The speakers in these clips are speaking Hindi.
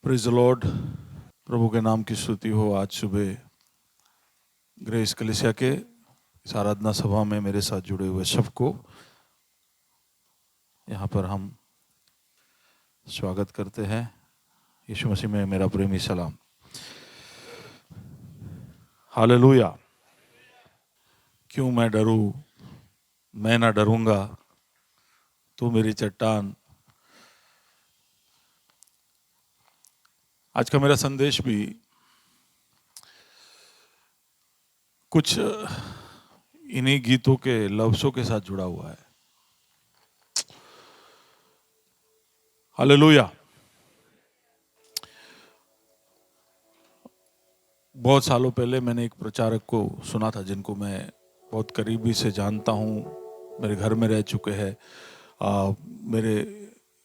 Praise the Lord. प्रभु के नाम की स्तुति हो। आज सुबह ग्रेस कलीसिया के इस आराधना सभा में मेरे साथ जुड़े हुए सबको यहाँ पर हम स्वागत करते हैं। यीशु मसीह में मेरा प्रेमी सलाम। हालेलुया। क्यों मैं डरूं, मैं ना डरूंगा, तू मेरी चट्टान। आज का मेरा संदेश भी कुछ इन्हीं गीतों के लफ्ज़ों के साथ जुड़ा हुआ है। हालेलुया। बहुत सालों पहले मैंने एक प्रचारक को सुना था जिनको मैं बहुत करीबी से जानता हूँ, मेरे घर में रह चुके हैं, मेरे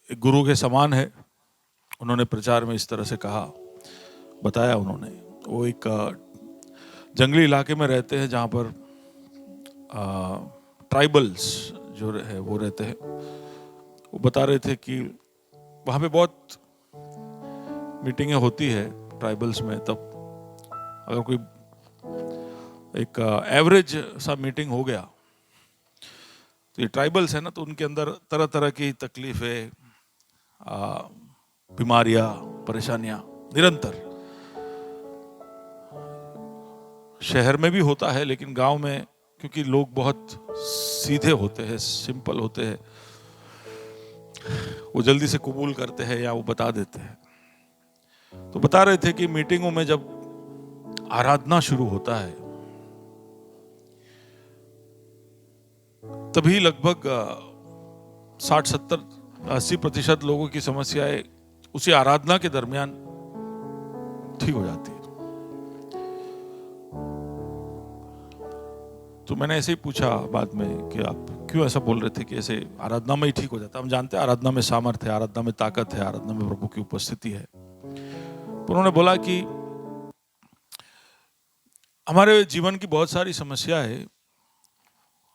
एक गुरु के समान है। उन्होंने प्रचार में इस तरह से कहा, बताया उन्होंने। वो एक जंगली इलाके में रहते हैं जहाँ पर ट्राइबल्स जो है वो रहते हैं। वो बता रहे थे कि वहाँ पे बहुत मीटिंगें होती है ट्राइबल्स में। तब अगर कोई एक एवरेज सा मीटिंग हो गया तो ये ट्राइबल्स है ना, तो उनके अंदर तरह तरह की तकलीफें, बीमारियां, परेशानियां निरंतर। शहर में भी होता है लेकिन गांव में क्योंकि लोग बहुत सीधे होते हैं, सिंपल होते हैं, वो जल्दी से कबूल करते हैं या वो बता देते हैं। तो बता रहे थे कि मीटिंगों में जब आराधना शुरू होता है तभी लगभग 60-70-80% लोगों की समस्याएं उसी आराधना के दरमियान ठीक हो जाती है। तो मैंने ऐसे ही पूछा बाद में कि आप क्यों ऐसा बोल रहे थे कि ऐसे आराधना में ही ठीक हो जाता। हम जानते हैं आराधना में सामर्थ्य है, आराधना में ताकत है, आराधना में प्रभु की उपस्थिति है। तो उन्होंने बोला कि हमारे जीवन की बहुत सारी समस्या है,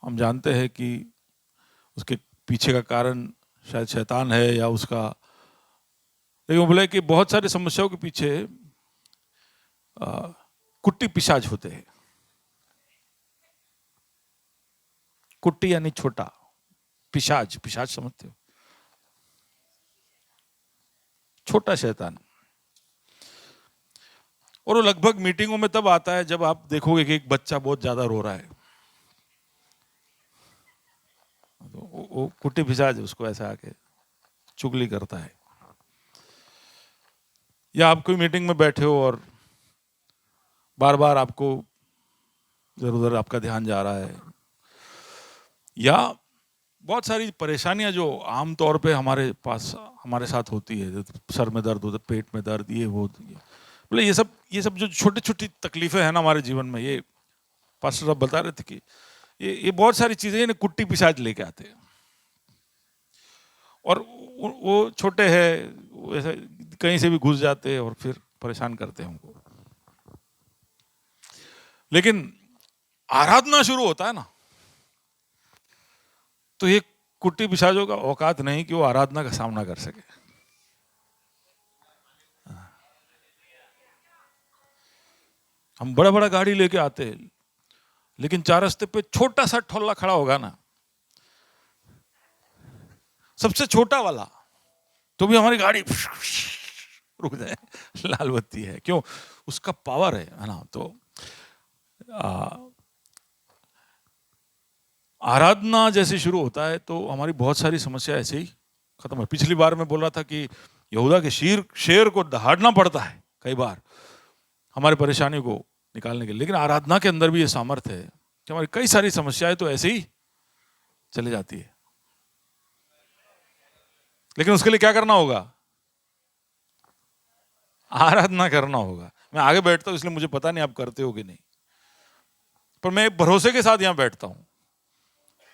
हम जानते हैं कि उसके पीछे का कारण शायद शैतान है या उसका, लेकिन वो बोले कि बहुत सारी समस्याओं के पीछे कुट्टी पिशाच होते हैं। कुट्टी यानी छोटा, पिशाच, पिशाच समझते हो, छोटा शैतान। और वो लगभग मीटिंगों में तब आता है जब आप देखोगे कि एक बच्चा बहुत ज्यादा रो रहा है, तो वो कुट्टी पिशाच उसको ऐसा आके चुगली करता है। या आप कोई मीटिंग में बैठे हो और बार बार आपको इधर उधर आपका ध्यान जा रहा है, या बहुत सारी परेशानियां जो आम तौर पे हमारे पास हमारे साथ होती है, सर में दर्द, उधर पेट में दर्द, ये वो, बोले ये सब जो छोटी छोटी तकलीफें हैं ना हमारे जीवन में, ये पास्टर साहब बता रहे थे कि ये बहुत सारी चीजें ना कुट्टी पिशाच लेके आते हैं। और वो छोटे हैं, ऐसे कहीं से भी घुस जाते हैं और फिर परेशान करते हैं हमको। लेकिन आराधना शुरू होता है ना, तो ये कुट्टी पिशाचों का औकात नहीं कि वो आराधना का सामना कर सके। हम बड़ा बड़ा गाड़ी लेके आते हैं लेकिन चार रास्ते पे छोटा सा ठोला खड़ा होगा ना, सबसे छोटा वाला, तो भी हमारी गाड़ी रुक जाए, लाल बत्ती है। क्यों? उसका पावर है ना। तो आराधना जैसे शुरू होता है तो हमारी बहुत सारी समस्या ऐसे ही खत्म है। पिछली बार मैं बोल रहा था कि यहूदा के शेर को दहाड़ना पड़ता है कई बार हमारी परेशानी को निकालने के लिए, लेकिन आराधना के अंदर भी ये सामर्थ्य है कि हमारी कई सारी समस्याएं तो ऐसे ही चली जाती है। लेकिन उसके लिए क्या करना होगा? आराधना करना होगा। मैं आगे बैठता हूं इसलिए मुझे पता नहीं आप करते हो कि नहीं, पर मैं भरोसे के साथ यहां बैठता हूं।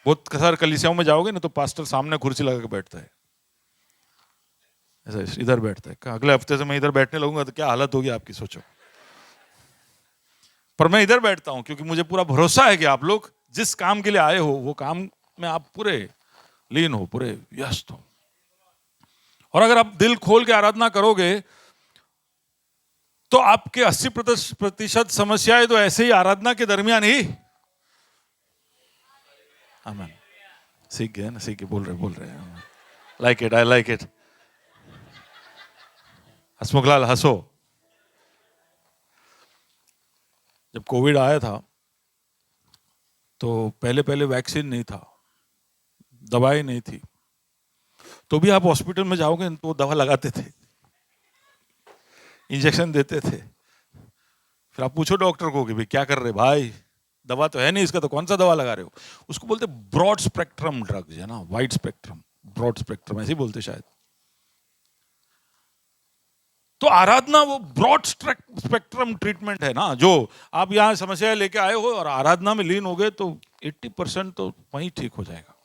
बहुत सारे कलीसियाओं में जाओगे ना तो पास्टर सामने कुर्सी लगा के बैठता है, ऐसा इधर बैठता है। अगले हफ्ते से मैं इधर बैठने लगूंगा तो क्या हालत होगी आपकी, सोचो। पर मैं इधर बैठता हूं क्योंकि मुझे पूरा भरोसा है कि आप लोग जिस काम के लिए आए हो वो काम में आप पूरे लीन हो, पूरे व्यस्त हो। और अगर आप दिल खोल के आराधना करोगे तो आपके 80% समस्याएं तो ऐसे ही आराधना के दरमियान ही। आमीन। सीख गए ना, सीख के बोल रहे हैं। Like it, I like it. Hasmukhlal हंसो। जब कोविड आया था तो पहले पहले वैक्सीन नहीं था, दवाई नहीं थी, तो भी आप हॉस्पिटल में जाओगे तो दवा लगाते थे, इंजेक्शन देते थे। फिर आप पूछो डॉक्टर को कि भाई क्या कर रहे भाई, दवा तो है नहीं इसका, तो कौन सा दवा लगा रहे हो? उसको बोलते ब्रॉड स्पेक्ट्रम ड्रग्स, है ना, वाइड स्पेक्ट्रम, ब्रॉड स्पेक्ट्रम ऐसे ही बोलते शायद। तो आराधना वो ब्रॉड स्पेक्ट्रम ट्रीटमेंट है ना, जो आप यहां समस्या लेके आए हो और आराधना में लीन हो गए तो 80% तो वहीं ठीक हो जाएगा।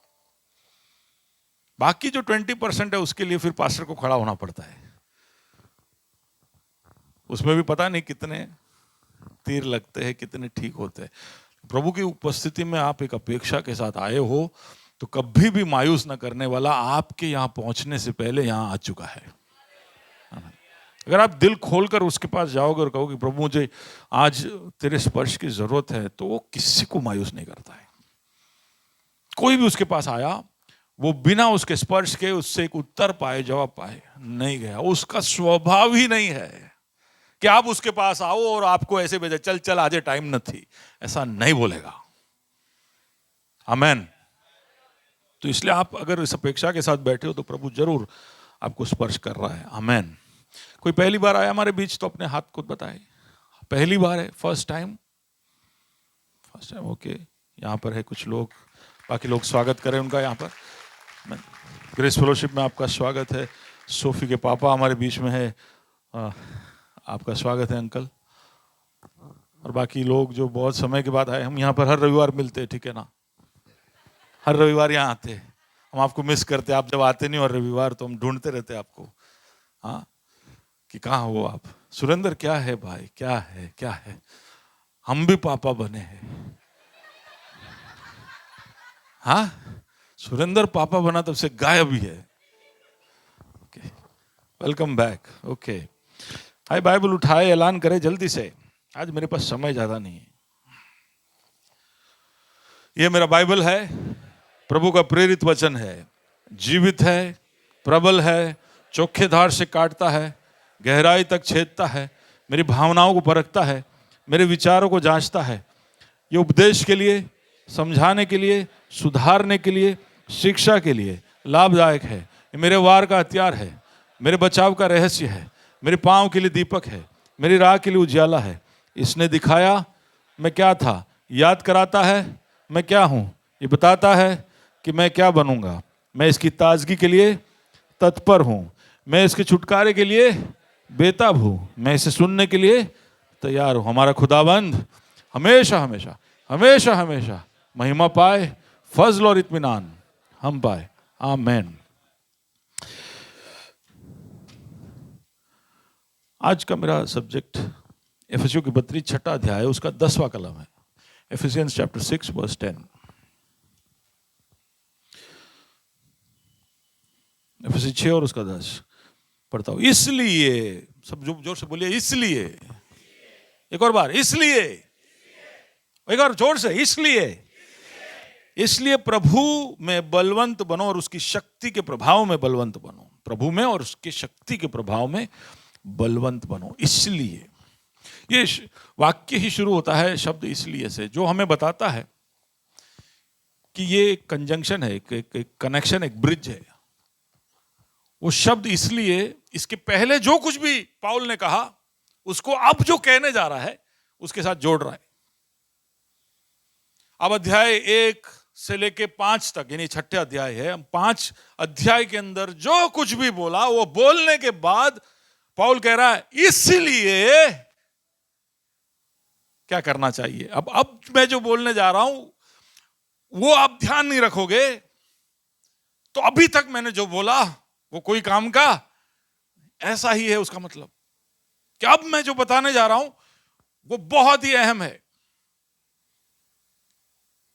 बाकी जो 20% है उसके लिए फिर पास्टर को खड़ा होना पड़ता है, उसमें भी पता नहीं कितने तीर लगते हैं, कितने ठीक होते हैं। प्रभु की उपस्थिति में आप एक अपेक्षा के साथ आए हो तो कभी भी मायूस न करने वाला आपके यहां पहुंचने से पहले यहां आ चुका है। अगर आप दिल खोलकर उसके पास जाओगे और कहोगे प्रभु मुझे आज तेरे स्पर्श की जरूरत है, तो वो किसी को मायूस नहीं करता है। कोई भी उसके पास आया, वो बिना उसके स्पर्श के उससे एक उत्तर पाए, जवाब पाए नहीं गया। उसका स्वभाव ही नहीं है कि आप उसके पास आओ और आपको ऐसे भेजे चल चल आज टाइम नहीं, ऐसा नहीं बोलेगा। आमेन। तो इसलिए आप अगर इस अपेक्षा के साथ बैठे हो तो प्रभु जरूर आपको स्पर्श कर रहा है। आमेन। कोई पहली बार आया हमारे बीच तो अपने हाथ को बताए। पहली बार है, फर्स्ट टाइम, ओके। यहाँ पर है कुछ लोग, बाकी लोग स्वागत करें उनका। यहाँ पर ग्रेस फेलोशिप में आपका स्वागत है। सोफी के पापा हमारे बीच में है, आपका स्वागत है अंकल। और बाकी लोग जो बहुत समय के बाद आए, हम यहाँ पर हर रविवार मिलते हैं, ठीक है ना, हर रविवार यहाँ आते हैं। हम आपको मिस करते, आप जब आते नहीं और रविवार तो हम ढूंढते रहते आपको, हाँ, कि कहाँ हो आप। सुरेंद्र क्या है भाई, क्या है क्या है, हम भी पापा बने हैं। हाँ, सुरेंद्र पापा बना तब से गायब ही है। Okay, welcome back. ओके, हाय, बाइबल उठाए, ऐलान करे जल्दी से। आज मेरे पास समय ज्यादा नहीं है। ये मेरा बाइबल है, प्रभु का प्रेरित वचन है, जीवित है, प्रबल है, चोखे धार से काटता है, गहराई तक छेदता है, मेरी भावनाओं को परखता है, मेरे विचारों को जांचता है। ये उपदेश के लिए, समझाने के लिए, सुधारने के लिए, शिक्षा के लिए लाभदायक है। ये मेरे वार का हथियार है, मेरे बचाव का रहस्य है, मेरे पांव के लिए दीपक है, मेरी राह के लिए उजाला है। इसने दिखाया मैं क्या था, याद कराता है मैं क्या हूँ, ये बताता है कि मैं क्या बनूंगा। मैं इसकी ताजगी के लिए तत्पर हूँ, मैं इसके छुटकारे के लिए बेताब हूँ, मैं इसे सुनने के लिए तैयार हूँ। हमारा खुदाबंद हमेशा हमेशा हमेशा हमेशा महिमा पाए, फजल और इत्मीनान हम पाए। आमेन। आज का मेरा सब्जेक्ट एफेसियों की 32 अध्याय है, उसका 10वां कलम है। एफिसियंस चैप्टर 6 वर्स 10। एफिसी 6 और उसका 10 पढ़ता हूं। इसलिए, सब जोर से बोलिए, इसलिए। एक और बार, इसलिए। एक और जोर से, इसलिए प्रभु में बलवंत बनो और उसकी शक्ति के प्रभाव में बलवंत बनो। प्रभु में और उसकी शक्ति के प्रभाव में बलवंत बनो। इसलिए, ये वाक्य ही शुरू होता है शब्द इसलिए से, जो हमें बताता है कि ये एक कंजंक्शन है, एक कनेक्शन, एक ब्रिज है। वो शब्द इसलिए, इसके पहले जो कुछ भी पाउल ने कहा उसको अब जो कहने जा रहा है उसके साथ जोड़ रहा है। अब अध्याय 1 से लेके 5 तक, यानी 6ठे अध्याय है, 5 अध्याय के अंदर जो कुछ भी बोला, वो बोलने के बाद पाउल कह रहा है इसलिए क्या करना चाहिए। अब मैं जो बोलने जा रहा हूं वो आप ध्यान नहीं रखोगे तो अभी तक मैंने जो बोला वो कोई काम का ऐसा ही है। उसका मतलब कि अब मैं जो बताने जा रहा हूं वो बहुत ही अहम है।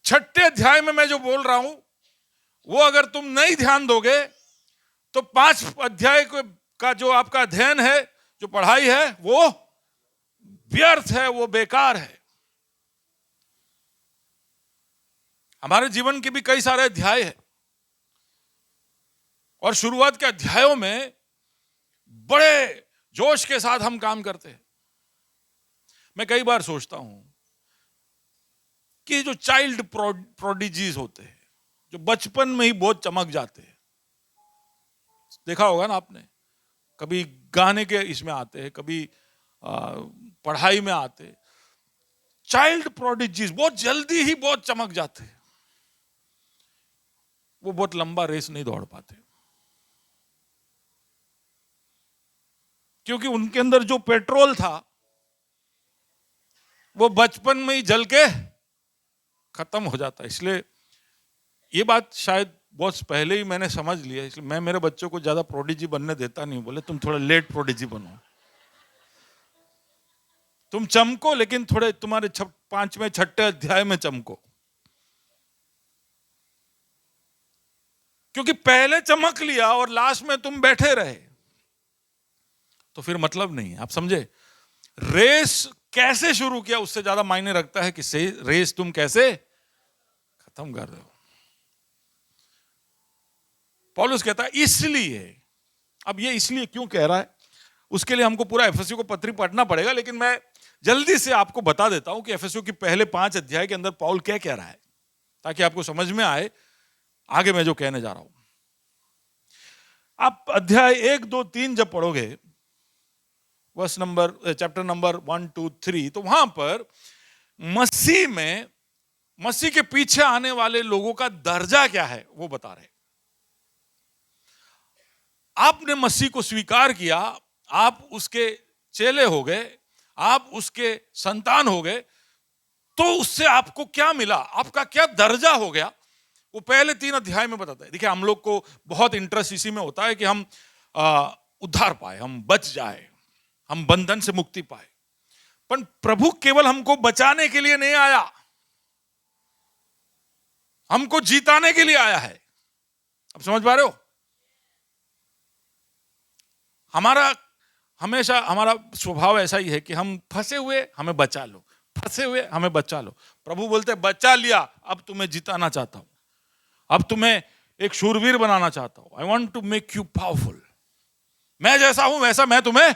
6ठे अध्याय में मैं जो बोल रहा हूं वो अगर तुम नहीं ध्यान दोगे तो 5 अध्याय का जो आपका अध्ययन है, जो पढ़ाई है, वो व्यर्थ है, वो बेकार है। हमारे जीवन के भी कई सारे अध्याय हैं और शुरुआत के अध्यायों में बड़े जोश के साथ हम काम करते हैं। मैं कई बार सोचता हूं कि जो चाइल्ड प्रोडिजीज होते हैं, जो बचपन में ही बहुत चमक जाते हैं, देखा होगा ना आपने, कभी गाने के इसमें आते हैं, कभी पढ़ाई में आते हैं। चाइल्ड प्रोडिजीज बहुत जल्दी ही बहुत चमक जाते हैं, वो बहुत लंबा रेस नहीं दौड़ पाते, क्योंकि उनके अंदर जो पेट्रोल था वो बचपन में ही जल के खत्म हो जाता है। इसलिए ये बात शायद बहुत पहले ही मैंने समझ लिया, इसलिए मैं मेरे बच्चों को ज्यादा प्रोडिजी बनने देता नहीं। बोले तुम थोड़ा लेट प्रोडिजी बनो, तुम चमको लेकिन थोड़े तुम्हारे 5वें 6ठे अध्याय में चमको, क्योंकि पहले चमक लिया और लास्ट में तुम बैठे रहे तो फिर मतलब नहीं है। आप समझे? रेस कैसे शुरू किया उससे ज्यादा मायने रखता है कि रेस तुम कैसे खत्म कर रहे हो। पौलुस कहता है इसलिए, अब ये इसलिए क्यों कह रहा है उसके लिए हमको पूरा एफएसयू को पत्री पढ़ना पड़ेगा, लेकिन मैं जल्दी से आपको बता देता हूं कि एफएसयू की पहले 5 अध्याय के अंदर पौल क्या कह रहा है, ताकि आपको समझ में आए आगे मैं जो कहने जा रहा हूं। आप अध्याय 1, 2, 3 जब पढ़ोगे, वर्स नंबर चैप्टर नंबर 1, 2, 3, तो वहां पर मसीह के पीछे आने वाले लोगों का दर्जा क्या है वो बता रहे। आपने मसीह को स्वीकार किया, आप उसके चेले हो गए, आप उसके संतान हो गए, तो उससे आपको क्या मिला, आपका क्या दर्जा हो गया, वो पहले 3 अध्याय में बताता है। देखिए, हम लोग को बहुत इंटरेस्ट इसी में होता है कि हम उद्धार पाए, हम बच जाए, हम बंधन से मुक्ति पाए। पर प्रभु केवल हमको बचाने के लिए नहीं आया, हमको जीताने के लिए आया है। अब समझ पा रहे हो? हमेशा हमारा स्वभाव ऐसा ही है कि हम फंसे हुए हमें बचा लो, फंसे हुए हमें बचा लो। प्रभु बोलते हैं बचा लिया, अब तुम्हें जिताना चाहता हूं, अब तुम्हें एक शूरवीर बनाना चाहता हूं। I want to make you powerful. मैं जैसा हूं वैसा मैं तुम्हें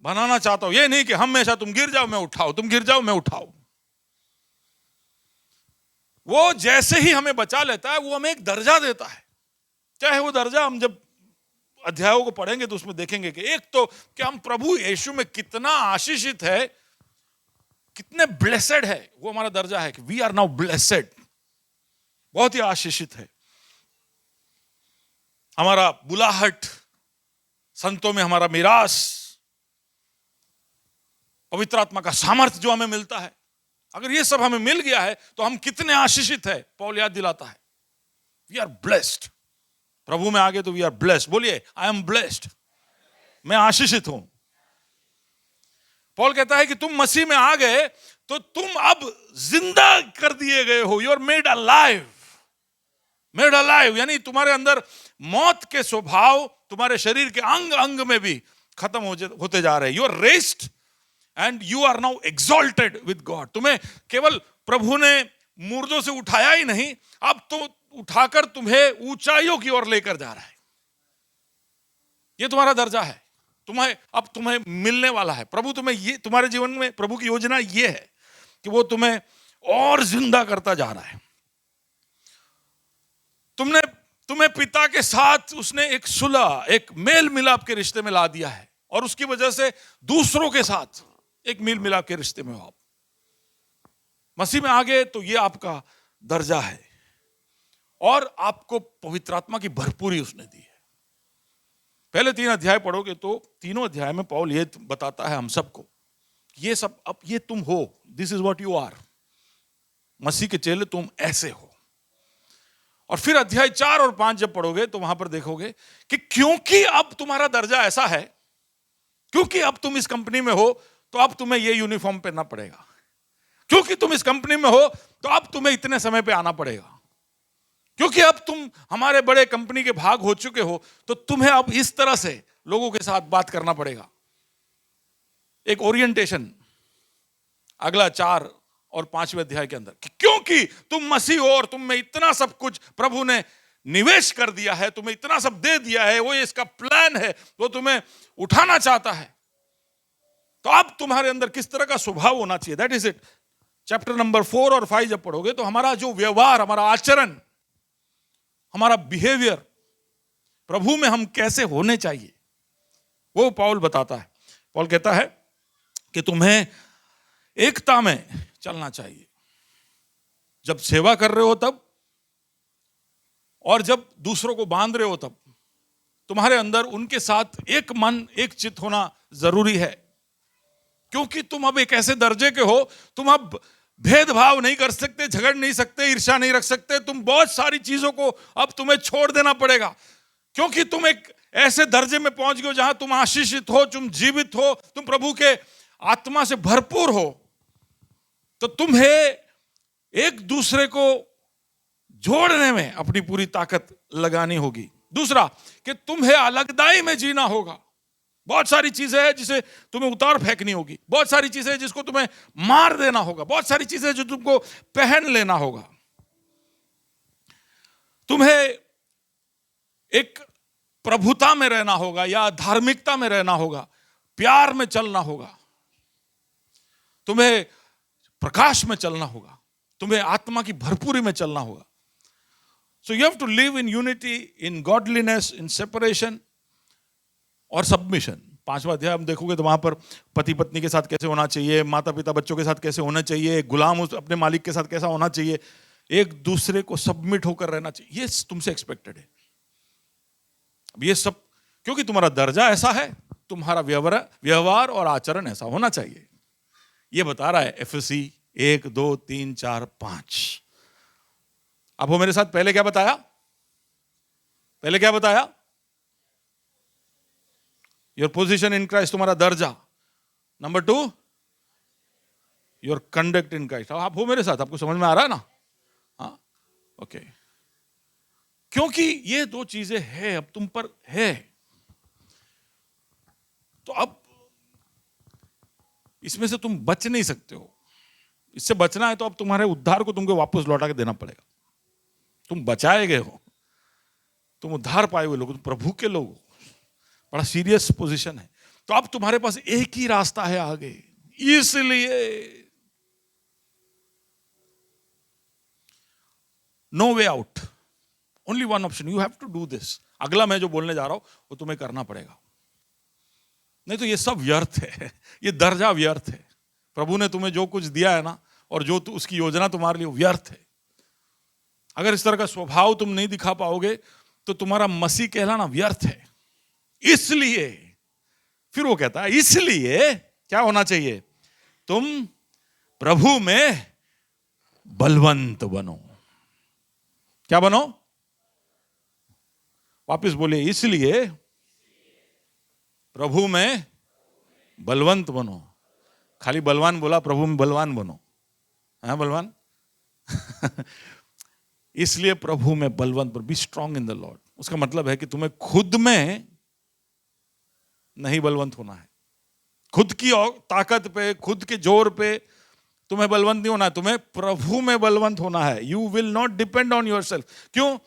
बनाना चाहता हूं। ये नहीं कि हमेशा तुम गिर जाओ मैं उठाओ, तुम गिर जाओ मैं उठाओ। वो जैसे ही हमें बचा लेता है वो हमें एक दर्जा देता है। चाहे वो दर्जा हम जब अध्यायों को पढ़ेंगे तो उसमें देखेंगे कि एक तो कि हम प्रभु यीशु में कितना आशीषित है, कितने ब्लेसेड है, वो हमारा दर्जा है कि वी आर नाउ ब्लेसेड, बहुत ही आशीषित है। हमारा बुलाहट, संतों में हमारा मिरास, पवित्र आत्मा का सामर्थ्य जो हमें मिलता है, अगर ये सब हमें मिल गया है तो हम कितने आशीषित है। पौल याद दिलाता है वी आर ब्लेस्ड। प्रभु में आगे तो वी आर ब्लेस्ड। बोलिए आई एम ब्लेस्ड, मैं आशीषित हूं। पौल कहता है कि तुम मसीह में आ गए तो तुम अब जिंदा कर दिए गए हो। You are made alive, made alive, यानी तुम्हारे अंदर मौत के स्वभाव तुम्हारे शरीर के अंग अंग में भी खत्म होते जा रहे हैं। You are raised and you are now exalted with God. तुम्हें केवल प्रभु ने मुर्दों से उठाया ही नहीं, अब तो उठाकर तुम्हें ऊंचाइयों की ओर लेकर जा रहा है। ये तुम्हारा दर्जा है, अब तुम्हें मिलने वाला है। प्रभु तुम्हें ये, तुम्हारे जीवन में प्रभु की योजना ये है कि वो तुम्हें और जिंदा करता जा रहा है। तुम्हें पिता के साथ उसने एक सुलह, एक मेल मिलाप के रिश्ते में ला दिया है, और उसकी वजह से दूसरों के साथ एक मेल मिलाप के रिश्ते में हो। आप मसीह में आ गए तो ये आपका दर्जा है, और आपको पवित्र आत्मा की भरपूरी उसने दी है। पहले 3 अध्याय पढ़ोगे तो तीनों अध्याय में पौल ये बताता है हम सबको, ये सब अब ये तुम हो, this is what you are. मसीह के चेले तुम ऐसे हो। और फिर अध्याय 4 और 5 जब पढ़ोगे तो वहां पर देखोगे कि क्योंकि अब तुम्हारा दर्जा ऐसा है, क्योंकि अब तुम इस कंपनी में हो तो अब तुम्हें ये यूनिफॉर्म पहनना पड़ेगा, क्योंकि तुम इस कंपनी में हो तो अब तुम्हें इतने समय पे आना पड़ेगा, क्योंकि अब तुम हमारे बड़े कंपनी के भाग हो चुके हो तो तुम्हें अब इस तरह से लोगों के साथ बात करना पड़ेगा। एक ओरिएंटेशन, अगला 4 और 5वें अध्याय के अंदर कि क्योंकि तुम मसीह हो और तुम में इतना सब कुछ प्रभु ने निवेश कर दिया है, तुम्हें इतना सब दे दिया है, वो इसका प्लान है, वो तुम्हें उठाना चाहता है। तो अब तुम्हारे अंदर किस तरह का स्वभाव होना चाहिए, that is it. Chapter number 4 और 5 जब पढ़ोगे तो हमारा जो व्यवहार, हमारा आचरण, हमारा बिहेवियर, प्रभु में हम कैसे होने चाहिए, वो पौल बताता है। पौल कहता है कि तुम्हें एकता में चलना चाहिए, जब सेवा कर रहे हो तब, और जब दूसरों को बांध रहे हो तब तुम्हारे अंदर उनके साथ एक मन एक चित्त होना जरूरी है। क्योंकि तुम अब एक ऐसे दर्जे के हो, तुम अब भेदभाव नहीं कर सकते, झगड़ नहीं सकते, ईर्ष्या नहीं रख सकते, तुम बहुत सारी चीजों को अब तुम्हें छोड़ देना पड़ेगा। क्योंकि तुम एक ऐसे दर्जे में पहुंच गए हो जहां तुम आशीषित हो, तुम जीवित हो, तुम प्रभु के आत्मा से भरपूर हो। तो तुम्हें एक दूसरे को जोड़ने में अपनी पूरी ताकत लगानी होगी। दूसरा कि तुम्हें अलगदाई में जीना होगा। बहुत सारी चीजें हैं जिसे तुम्हें उतार फेंकनी होगी, बहुत सारी चीजें हैं जिसको तुम्हें मार देना होगा, बहुत सारी चीजें जो तुमको पहन लेना होगा। तुम्हें एक प्रभुता में रहना होगा या धार्मिकता में रहना होगा, प्यार में चलना होगा, तुम्हें प्रकाश में चलना होगा, तुम्हें आत्मा की भरपूरी में चलना होगा। So you have to live in unity, in godliness, in separation और सबमिशन। 5वां अध्याय हम देखोगे तो वहां पर पति पत्नी के साथ कैसे होना चाहिए, माता पिता बच्चों के साथ कैसे होना चाहिए, गुलाम अपने मालिक के साथ कैसा होना चाहिए, एक दूसरे को सबमिट होकर रहना चाहिए। ये तुमसे एक्सपेक्टेड है। अब ये सब क्योंकि तुम्हारा दर्जा ऐसा है, तुम्हारा व्यवहार और आचरण ऐसा होना चाहिए। ये बता रहा है एफएससी 1, 2, 3, 4, 5। अब वो मेरे साथ पहले क्या बताया, पहले क्या बताया, योर पोजीशन इन क्राइस्ट, तुम्हारा दर्जा। Number 2, your conduct in Christ. आप हो मेरे साथ, आपको समझ में आ रहा है ना? हाँ, ओके। क्योंकि ये 2 चीजें हैं अब तुम पर है, तो अब इसमें से तुम बच नहीं सकते हो। इससे बचना है तो अब तुम्हारे उद्धार को तुमको वापस लौटा के देना पड़ेगा। तुम बचाए गए हो, तुम उद्धार पाए हुए लोग, तुम प्रभु के लोग हो, बड़ा सीरियस पोजीशन है। तो अब तुम्हारे पास एक ही रास्ता है आगे, इसलिए no way out, only one option, you have to do this. अगला मैं जो बोलने जा रहा हूं वो तुम्हें करना पड़ेगा, नहीं तो ये सब व्यर्थ है, ये दर्जा व्यर्थ है। प्रभु ने तुम्हें जो कुछ दिया है ना, और जो उसकी योजना तुम्हारे लिए व्यर्थ है। अगर इस तरह का स्वभाव तुम नहीं दिखा पाओगे तो तुम्हारा मसीह कहलाना व्यर्थ है। इसलिए फिर वो कहता है, इसलिए क्या होना चाहिए, तुम प्रभु में बलवंत बनो। क्या बनो? वापस बोलिए, इसलिए प्रभु में बलवंत बनो। खाली बलवान बोला, प्रभु में बलवान बनो। हाँ बलवान इसलिए प्रभु में बलवंत बनो, B strong in the Lord. उसका मतलब है कि तुम्हें खुद में नहीं बलवंत होना है, खुद की ताकत पे, खुद के जोर पे तुम्हें बलवंत नहीं होना है, तुम्हें प्रभु में बलवंत होना है। You will not depend on yourself. क्यों?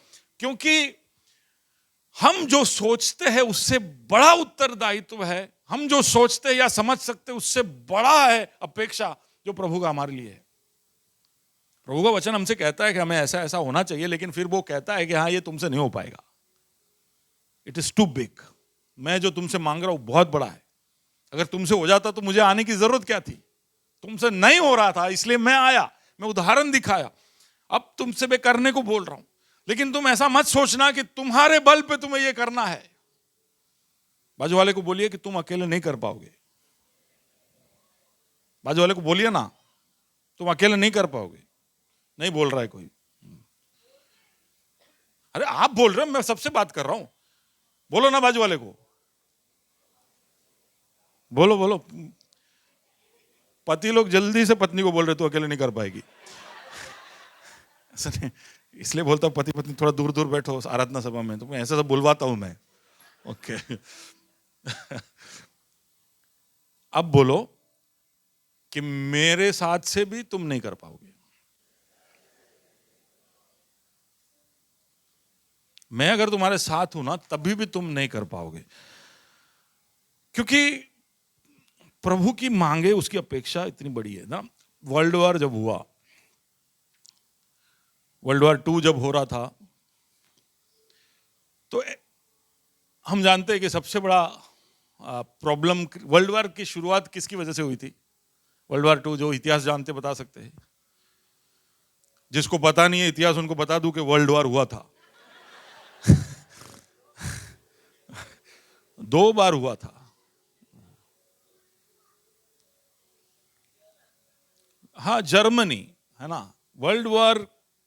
क्योंकि हम जो सोचते हैं उससे बड़ा उत्तरदायित्व है, हम जो सोचते हैं या समझ सकते हैं उससे बड़ा है अपेक्षा जो प्रभु का हमारे लिए है। प्रभु का वचन हमसे कहता है कि हमें ऐसा ऐसा होना चाहिए, लेकिन फिर वो कहता है कि हाँ ये तुमसे नहीं हो पाएगा, इट इज टू बिग। मैं जो तुमसे मांग रहा हूं बहुत बड़ा है, अगर तुमसे हो जाता तो मुझे आने की जरूरत क्या थी? तुमसे नहीं हो रहा था इसलिए मैं आया, मैं उदाहरण दिखाया, अब तुमसे मैं करने को बोल रहा हूं। लेकिन तुम ऐसा मत सोचना कि तुम्हारे बल पे तुम्हें यह करना है। बाजू वाले को बोलिए कि तुम अकेले नहीं कर पाओगे। बाजू वाले को बोलिए ना, तुम अकेले नहीं कर पाओगे। नहीं बोल रहा है कोई। अरे आप बोल रहे हो, मैं सबसे बात कर रहा हूं। बोलो ना बाजू वाले को, बोलो बोलो। पति लोग जल्दी से पत्नी को बोल रहे तो अकेले नहीं कर पाएगी। इसलिए बोलता हूं पति पत्नी थोड़ा दूर दूर बैठो आराधना सभा में, तो ऐसा सब बुलवाता हूं मैं। ओके अब बोलो, कि मेरे साथ से भी तुम नहीं कर पाओगे, मैं अगर तुम्हारे साथ हूं ना तभी भी तुम नहीं कर पाओगे। क्योंकि प्रभु की मांगे, उसकी अपेक्षा इतनी बड़ी है ना। वर्ल्ड वॉर जब हुआ, वर्ल्ड वॉर 2 जब हो रहा था, तो हम जानते हैं कि सबसे बड़ा प्रॉब्लम, वर्ल्ड वॉर की शुरुआत किसकी वजह से हुई थी? वर्ल्ड वॉर 2, जो इतिहास जानते बता सकते हैं। जिसको पता नहीं है इतिहास, उनको बता दूं कि वर्ल्ड वॉर हुआ था 2 बार हुआ था। हाँ, जर्मनी है ना। वर्ल्ड वॉर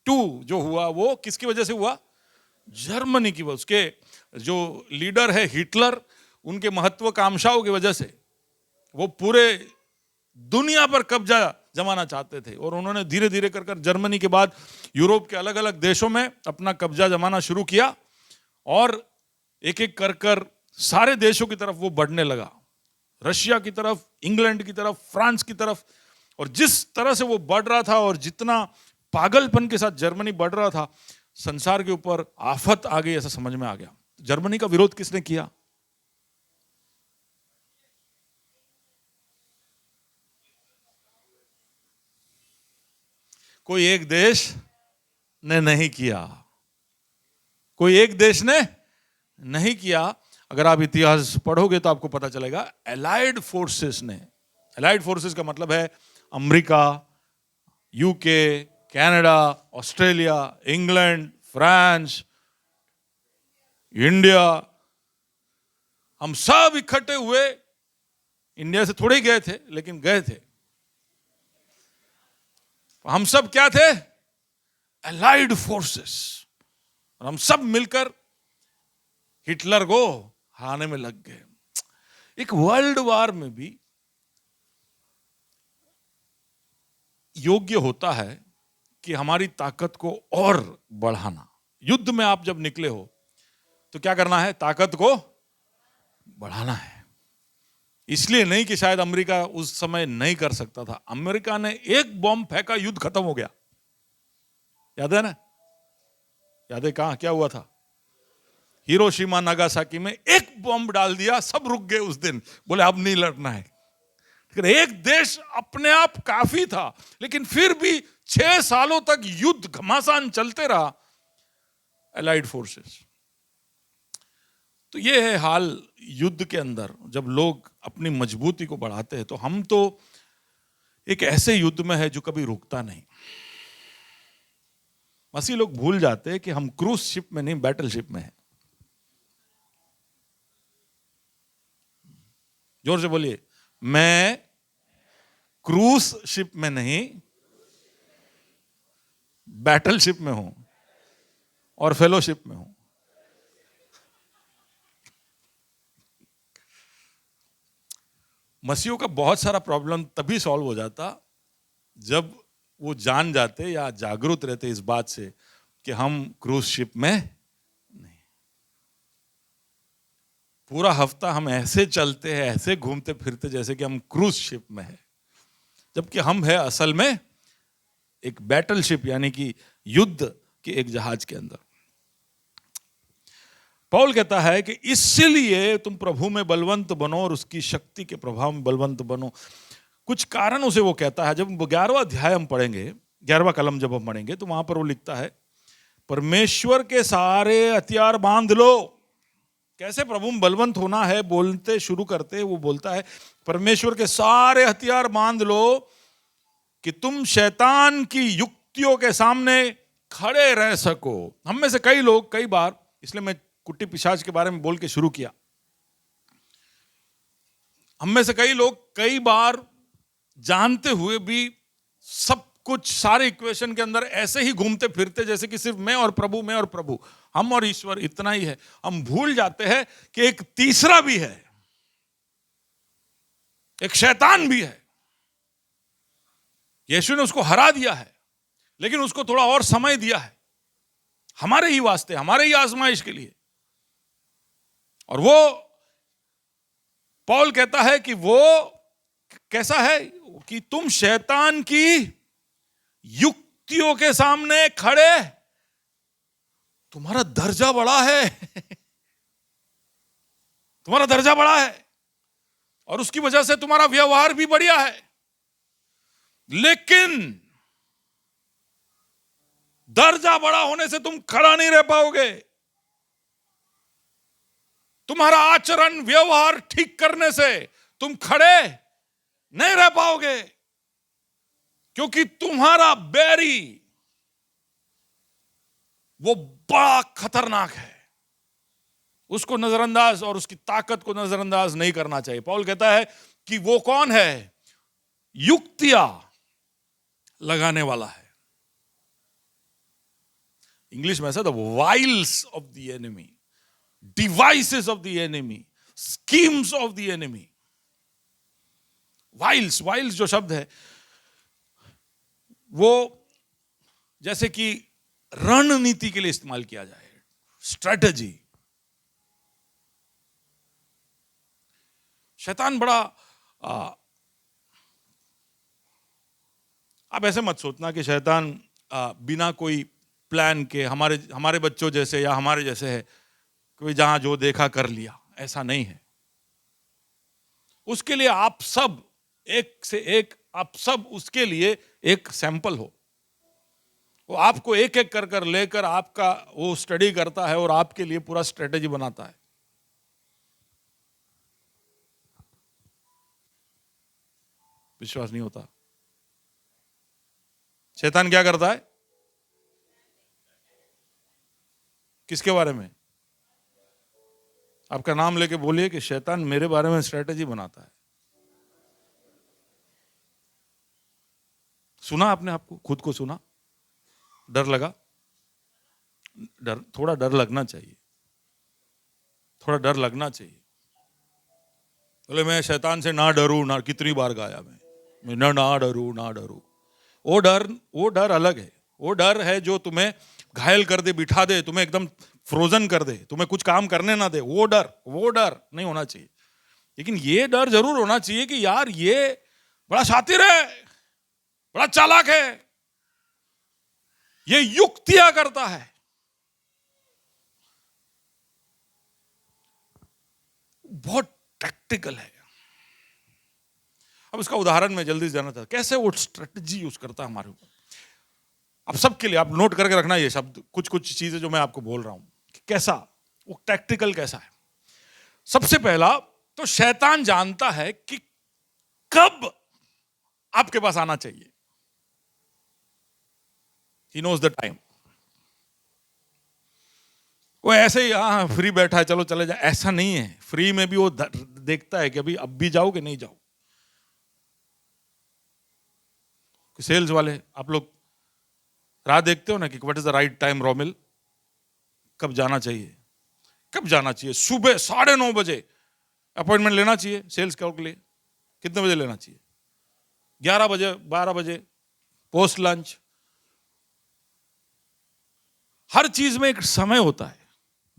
2 जो हुआ वो किसकी वजह से हुआ? जर्मनी की। उसके जो लीडर है हिटलर, उनके महत्वाकांक्षाओं की वजह से वो पूरे दुनिया पर कब्जा जमाना चाहते थे, और उन्होंने धीरे धीरे कर जर्मनी के बाद यूरोप के अलग अलग देशों में अपना कब्जा जमाना शुरू किया, और एक एक कर सारे देशों की तरफ वो बढ़ने लगा, रशिया की तरफ, इंग्लैंड की तरफ, फ्रांस की तरफ। और जिस तरह से वो बढ़ रहा था और जितना पागलपन के साथ जर्मनी बढ़ रहा था, संसार के ऊपर आफत आ गई, ऐसा समझ में आ गया। जर्मनी का विरोध किसने किया? कोई एक देश ने नहीं किया, कोई एक देश ने नहीं किया। अगर आप इतिहास पढ़ोगे तो आपको पता चलेगा, एलाइड फोर्सेस ने, एलाइड फोर्सेस का मतलब है America, UK, Canada, Australia, England, France, India, हम सब इकट्ठे हुए। इंडिया से थोड़े ही गए थे, लेकिन गए थे। हम सब क्या थे? Allied forces. और हम सब मिलकर हिटलर को हराने में लग गए। एक वर्ल्ड वॉर में भी योग्य होता है कि हमारी ताकत को और बढ़ाना। युद्ध में आप जब निकले हो तो क्या करना है? ताकत को बढ़ाना है। इसलिए नहीं कि शायद अमेरिका उस समय नहीं कर सकता था। अमेरिका ने एक बॉम्ब फेंका, युद्ध खत्म हो गया। याद है ना? याद है कहां क्या हुआ था? हिरोशिमा नागासाकी में एक बॉम्ब डाल दिया, सब रुक गए उस दिन, बोले अब नहीं लड़ना है। एक देश अपने आप काफी था, लेकिन फिर भी 6 सालों तक युद्ध घमासान चलते रहा, एलाइड फोर्सेस। तो ये है हाल युद्ध के अंदर। जब लोग अपनी मजबूती को बढ़ाते हैं, तो हम तो एक ऐसे युद्ध में है जो कभी रुकता नहीं। मसीह लोग भूल जाते हैं कि हम क्रूज शिप में नहीं, बैटल शिप में है। जोर से बोलिए, मैं क्रूज शिप में नहीं, बैटल शिप में हूं और फेलोशिप में हूं। मसीहों का बहुत सारा प्रॉब्लम तभी सॉल्व हो जाता जब वो जान जाते या जागरूक रहते इस बात से कि हम क्रूज शिप में नहीं। पूरा हफ्ता हम ऐसे चलते हैं, ऐसे घूमते फिरते जैसे कि हम क्रूज शिप में है, जबकि हम है असल में एक बैटल शिप, यानी कि युद्ध के एक जहाज के अंदर। पौल कहता है कि इसलिए तुम प्रभु में बलवंत बनो और उसकी शक्ति के प्रभाव में बलवंत बनो। कुछ कारणों से वो कहता है। जब 11वां अध्याय हम पढ़ेंगे, 11वां कलम जब हम पढ़ेंगे, तो वहां पर वो लिखता है, परमेश्वर के सारे हथियार बांध लो। कैसे प्रभु में बलवंत होना है? बोलते शुरू करते वो बोलता है, परमेश्वर के सारे हथियार बांध लो कि तुम शैतान की युक्तियों के सामने खड़े रह सको। हम में से कई लोग कई बार, इसलिए मैं कुट्टी पिशाच के बारे में बोल के शुरू किया, हम में से कई लोग कई बार जानते हुए भी सब कुछ सारे इक्वेशन के अंदर ऐसे ही घूमते फिरते जैसे कि सिर्फ मैं और प्रभु, मैं और प्रभु, हम और ईश्वर, इतना ही है। हम भूल जाते हैं कि एक तीसरा भी है, एक शैतान भी है। यीशु ने उसको हरा दिया है, लेकिन उसको थोड़ा और समय दिया है हमारे ही वास्ते, हमारे ही आजमाइश के लिए। और वो पौल कहता है कि वो कैसा है? कि तुम शैतान की युक्तियों के सामने खड़े, तुम्हारा दर्जा बड़ा है तुम्हारा दर्जा बड़ा है और उसकी वजह से तुम्हारा व्यवहार भी बढ़िया है, लेकिन दर्जा बड़ा होने से तुम खड़ा नहीं रह पाओगे। तुम्हारा आचरण व्यवहार ठीक करने से तुम खड़े नहीं रह पाओगे, क्योंकि तुम्हारा बैरी वो बड़ा खतरनाक है। उसको नजरअंदाज और उसकी ताकत को नजरअंदाज नहीं करना चाहिए। पौल कहता है कि वो कौन है? युक्तियां लगाने वाला है। इंग्लिश में ऐसा the wiles of the enemy, devices of the enemy, schemes of the enemy. Wiles, wiles जो शब्द है वो जैसे कि रणनीति के लिए इस्तेमाल किया जाए, स्ट्रेटजी। शैतान बड़ा आप ऐसे मत सोचना कि शैतान बिना कोई प्लान के हमारे बच्चों जैसे या हमारे जैसे है, कोई जहां जो देखा कर लिया, ऐसा नहीं है। उसके लिए आप सब एक से एक, आप सब उसके लिए एक सैंपल हो। वो आपको एक एक कर कर लेकर आपका वो स्टडी करता है और आपके लिए पूरा स्ट्रेटेजी बनाता है। विश्वास नहीं होता? शैतान क्या करता है? किसके बारे में? आपका नाम लेके बोलिए कि शैतान मेरे बारे में स्ट्रेटेजी बनाता है। सुना आपने? आपको खुद को सुना? डर लगा? थोड़ा डर लगना चाहिए, थोड़ा डर लगना चाहिए। बोले मैं शैतान से ना डरूं, ना, कितनी बार गाया मैं ना डरूं, ना डरूं। वो डर अलग है। वो डर है जो तुम्हें घायल कर दे, बिठा दे, तुम्हें एकदम फ्रोजन कर दे, तुम्हें कुछ काम करने ना दे। वो डर नहीं होना चाहिए। लेकिन ये डर जरूर होना चाहिए कि यार ये बड़ा शातिर है, बड़ा चालाक है, ये युक्तियां करता है, बहुत टैक्टिकल है। अब इसका उदाहरण मैं जल्दी से जानना था, कैसे वो स्ट्रेटजी यूज करता है हमारे ऊपर। अब सबके लिए आप नोट करके रखना ये शब्द, कुछ चीजें जो मैं आपको बोल रहा हूं, कि कैसा वो टैक्टिकल कैसा है। सबसे पहला तो शैतान जानता है कि कब आपके पास आना चाहिए। He knows the time. वो ऐसे ही हाँ फ्री बैठा है, चलो चले जाए, ऐसा नहीं है। फ्री में भी वो देखता है कि अभी अब भी जाओ कि नहीं जाओ। सेल्स वाले आप लोग राह देखते हो ना कि what is the right time Romil, कब जाना चाहिए, कब जाना चाहिए। सुबह 9:30 बजे अपॉइंटमेंट लेना चाहिए सेल्स कॉल के लिए। कितने बजे लेना चाहिए? 11 बजे, 12 बजे, पोस्ट लंच। हर चीज में एक समय होता है।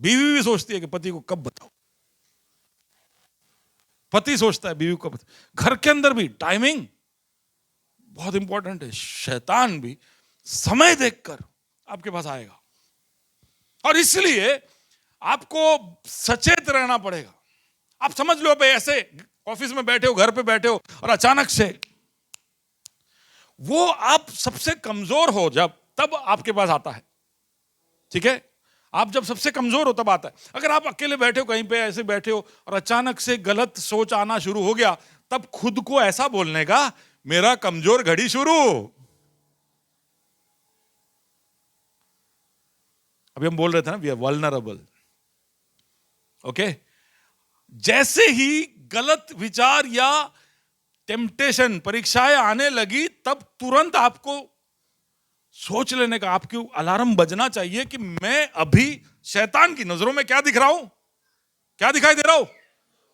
बीवी भी सोचती है कि पति को कब बताओ, पति सोचता है बीवी को कब बताओ। घर के अंदर भी टाइमिंग बहुत इंपॉर्टेंट है। शैतान भी समय देखकर आपके पास आएगा, और इसलिए आपको सचेत रहना पड़ेगा। आप समझ लो भाई, ऐसे ऑफिस में बैठे हो, घर पे बैठे हो, और अचानक से वो आप सबसे कमजोर हो जब, तब आपके पास आता है। ठीक है? आप जब सबसे कमजोर हो तब आता है। अगर आप अकेले बैठे हो, कहीं पे ऐसे बैठे हो और अचानक से गलत सोच आना शुरू हो गया, तब खुद को ऐसा बोलने का, मेरा कमजोर घड़ी शुरू। अभी हम बोल रहे थे ना, वी आर वल्नरेबल। ओके? जैसे ही गलत विचार या टेम्पटेशन, परीक्षाएं आने लगी, तब तुरंत आपको सोच लेने का, आपकी अलार्म बजना चाहिए कि मैं अभी शैतान की नजरों में क्या दिख रहा हूं, क्या दिखाई दे रहा हूं?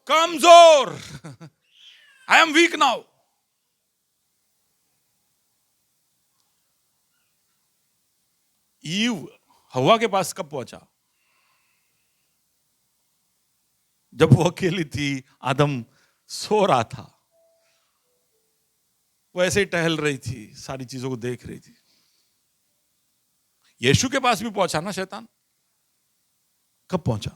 कमजोर। I am weak now. Eve हवा के पास कब पहुंचा? जब वो अकेली थी, आदम सो रहा था। वो ऐसे ही टहल रही थी, सारी चीजों को देख रही थी। यीशु के पास भी पहुंचा ना शैतान? कब पहुंचा?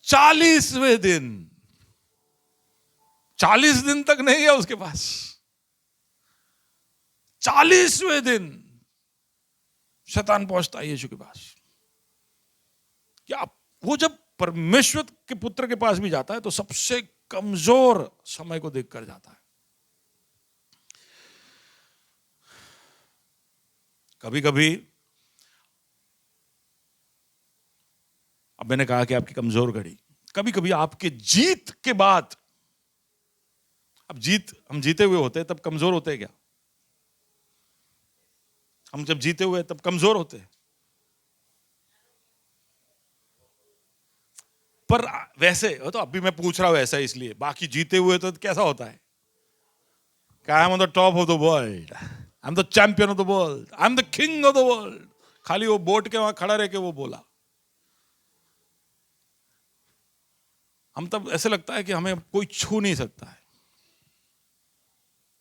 40वें दिन। 40 दिन तक नहीं है उसके पास। 40वें दिन शैतान पहुंचता है यीशु के पास। क्या वो जब परमेश्वर के पुत्र के पास भी जाता है तो सबसे कमजोर समय को देखकर जाता है। कभी कभी, अब मैंने कहा कि आपकी कमजोर घड़ी, कभी कभी आपके जीत के बाद, अब हम जीते हुए होते हैं तब कमजोर होते हैं क्या? हम जब जीते हुए तब कमजोर होते हैं। पर वैसे तो अभी मैं पूछ रहा हूं ऐसा इसलिए, बाकी जीते हुए तो कैसा होता है? I am on the top of the world, I am the champion of the world, I am the king of the world. खाली वो बोट के वहां खड़ा रह के वो बोला। हम तब ऐसे लगता है कि हमें कोई छू नहीं सकता है,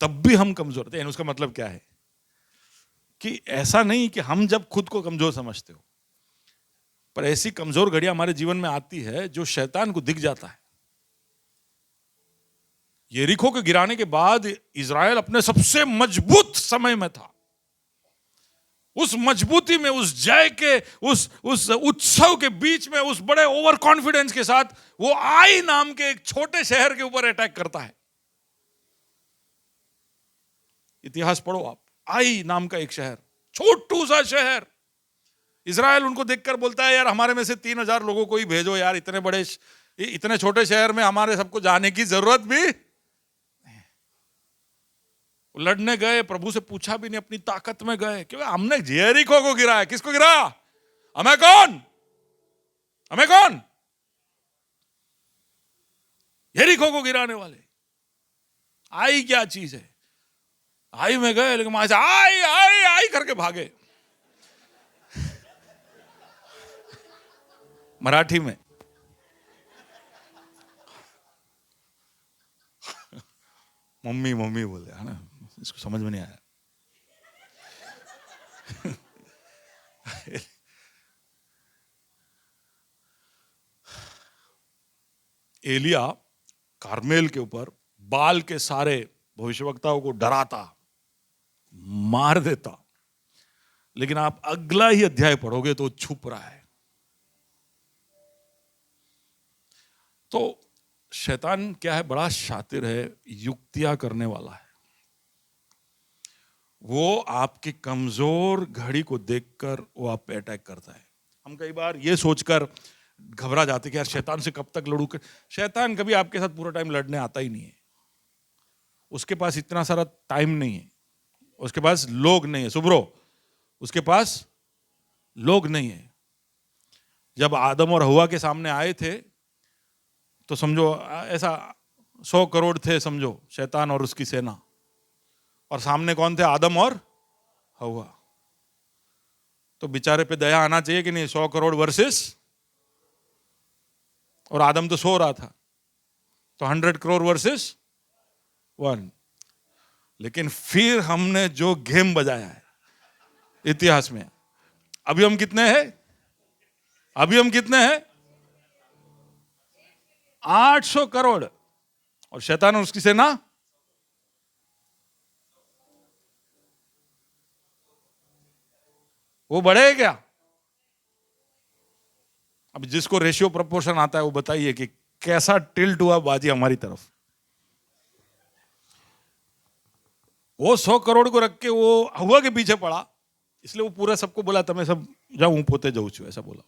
तब भी हम कमजोर थे। उसका मतलब क्या है कि ऐसा नहीं कि हम जब खुद को कमजोर समझते हो, पर ऐसी कमजोर घड़ियां हमारे जीवन में आती है जो शैतान को दिख जाता है। यरीको के गिराने के बाद इज़राइल अपने सबसे मजबूत समय में था। उस मजबूती में, उस जय के, उस उत्सव के बीच में, उस बड़े ओवर कॉन्फिडेंस के साथ वो आई नाम के एक छोटे शहर के ऊपर अटैक करता है। इतिहास पढ़ो आप, आई नाम का एक शहर, छोटू सा शहर। इज़राइल उनको देखकर बोलता है, यार हमारे में से 3000 लोगों को ही भेजो यार, इतने छोटे शहर में हमारे सबको जाने की जरूरत भी। लड़ने गए, प्रभु से पूछा भी नहीं, अपनी ताकत में गए। क्यों? हमने यरीको को गिराया। किसको गिराया? हमें कौन? हमें कौन? यरीको को गिराने वाले। आई क्या चीज है? आई में गए, लेकिन वहां से आई आई आई करके भागे। मराठी में मम्मी मम्मी बोले, है ना, इसको समझ में नहीं आया। एलिया कार्मेल के ऊपर बाल के सारे भविष्यवक्ताओं को डराता, मार देता, लेकिन आप अगला ही अध्याय पढ़ोगे तो छुप रहा है। तो शैतान क्या है? बड़ा शातिर है, युक्तियां करने वाला है। वो आपकी कमजोर घड़ी को देखकर वो आप पे अटैक करता है। हम कई बार ये सोचकर घबरा जाते कि यार शैतान से कब तक लड़ूं। शैतान कभी आपके साथ पूरा टाइम लड़ने आता ही नहीं है। उसके पास इतना सारा टाइम नहीं है, उसके पास लोग नहीं है। सुब्रो, उसके पास लोग नहीं है। जब आदम और हवा के सामने आए थे तो समझो ऐसा 100 करोड़ थे, समझो, शैतान और उसकी सेना। और सामने कौन थे? आदम और हवा। तो बेचारे पे दया आना चाहिए कि नहीं? 100 करोड़ वर्सेस, और आदम तो सो रहा था, तो 100 करोड़ वर्सेस 1। लेकिन फिर हमने जो गेम बजाया है इतिहास में, अभी हम कितने हैं? अभी हम कितने हैं? 800 करोड़, और शैतान और उसकी सेना वो बढ़े क्या? अब जिसको रेशियो प्रोपोर्शन आता है वो बताइए कि कैसा टिल्ट हुआ बाजी हमारी तरफ। वो 100 करोड़ को रख के वो हवा के पीछे पड़ा, इसलिए वो पूरा सबको बोला तमें सब जाऊं पोते जाऊं छू, ऐसा बोला।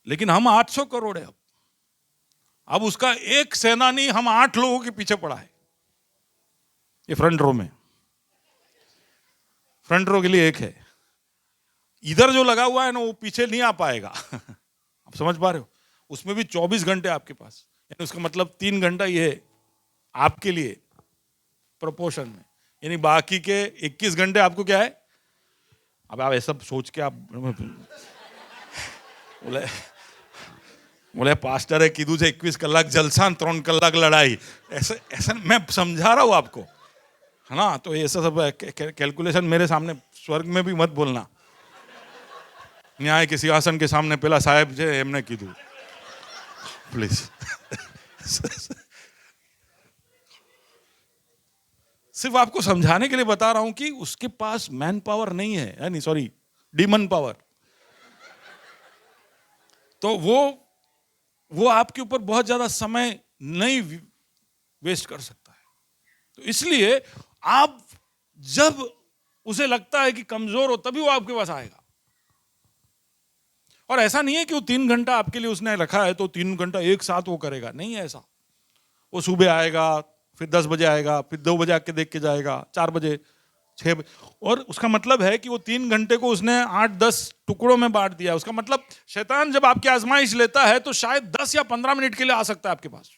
लेकिन हम 800 करोड़ है। अब उसका एक सेनानी हम 8 लोगों के पीछे पड़ा है। ये फ्रंट रो में, फ्रंट रो के लिए एक है। इधर जो लगा हुआ है ना वो पीछे नहीं आ पाएगा। आप समझ पा रहे हो? उसमें भी 24 घंटे आपके पास, यानी उसका मतलब 3 घंटा ये आपके लिए प्रोपोर्शन में, यानी बाकी के 21 घंटे आपको क्या है? अब आप ऐसा सोच के आप बोले बोले पास्टर है कीधु से 21 कलाक जलसा 3 कलाक लड़ाई, ऐसे ऐसा मैं समझा रहा हूं आपको, है ना। तो ऐसा सब कैलकुलेशन मेरे सामने स्वर्ग में भी मत बोलना। न्याय के सिंहासन के सामने पहला साहेब जे एमने कीधु, प्लीज। सिर्फ आपको समझाने के लिए बता रहा हूं कि उसके पास मैन पावर नहीं है, नहीं सॉरी, डीमन पावर। तो वो आपके ऊपर बहुत ज्यादा समय नहीं वेस्ट कर सकता है। तो इसलिए आप जब उसे लगता है कि कमजोर हो तभी वो आपके पास आएगा। और ऐसा नहीं है कि वो 3 घंटा आपके लिए उसने रखा है तो 3 घंटा एक साथ वो करेगा, नहीं है ऐसा। वो सुबह आएगा, फिर 10 बजे आएगा, फिर 2 बजे आके देख के जाएगा, 4 बजे, 6 बजे। और उसका मतलब है कि वो 3 घंटे को उसने 8-10 टुकड़ों में बांट दिया। उसका मतलब शैतान जब आपकी आजमाइश लेता है तो शायद 10 या 15 मिनट के लिए आ सकता है आपके पास।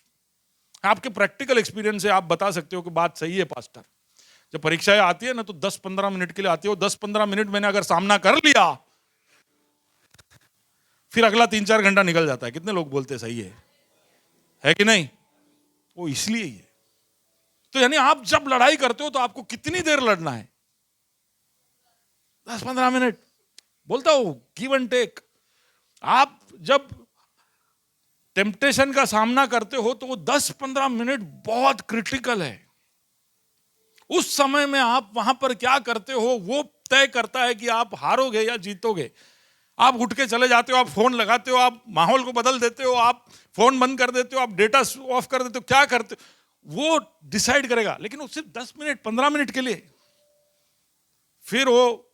आपके प्रैक्टिकल एक्सपीरियंस से आप बता सकते हो कि बात सही है पास्टर। जब परीक्षाएं आती है ना तो 10-15 मिनट के लिए आती है। 10-15 मिनट मैंने अगर सामना कर लिया फिर अगला 3-4 घंटा निकल जाता है। कितने लोग बोलते सही है कि नहीं? वो इसलिए ही है। तो यानी आप जब लड़ाई करते हो तो आपको कितनी देर लड़ना है? 10-15 मिनट। बोलता हूं गिव एंड टेक। आप जब टेम्पटेशन का सामना करते हो तो वो 10-15 मिनट बहुत क्रिटिकल है। उस समय में आप वहां पर क्या करते हो वो तय करता है कि आप हारोगे या जीतोगे। आप उठ के चले जाते हो, आप फोन लगाते हो, आप माहौल को बदल देते हो, आप फोन बंद कर देते हो, आप डेटा ऑफ कर देते हो, क्या करते हो वो डिसाइड करेगा। लेकिन वो सिर्फ 10 मिनट 15 मिनट के लिए। फिर वो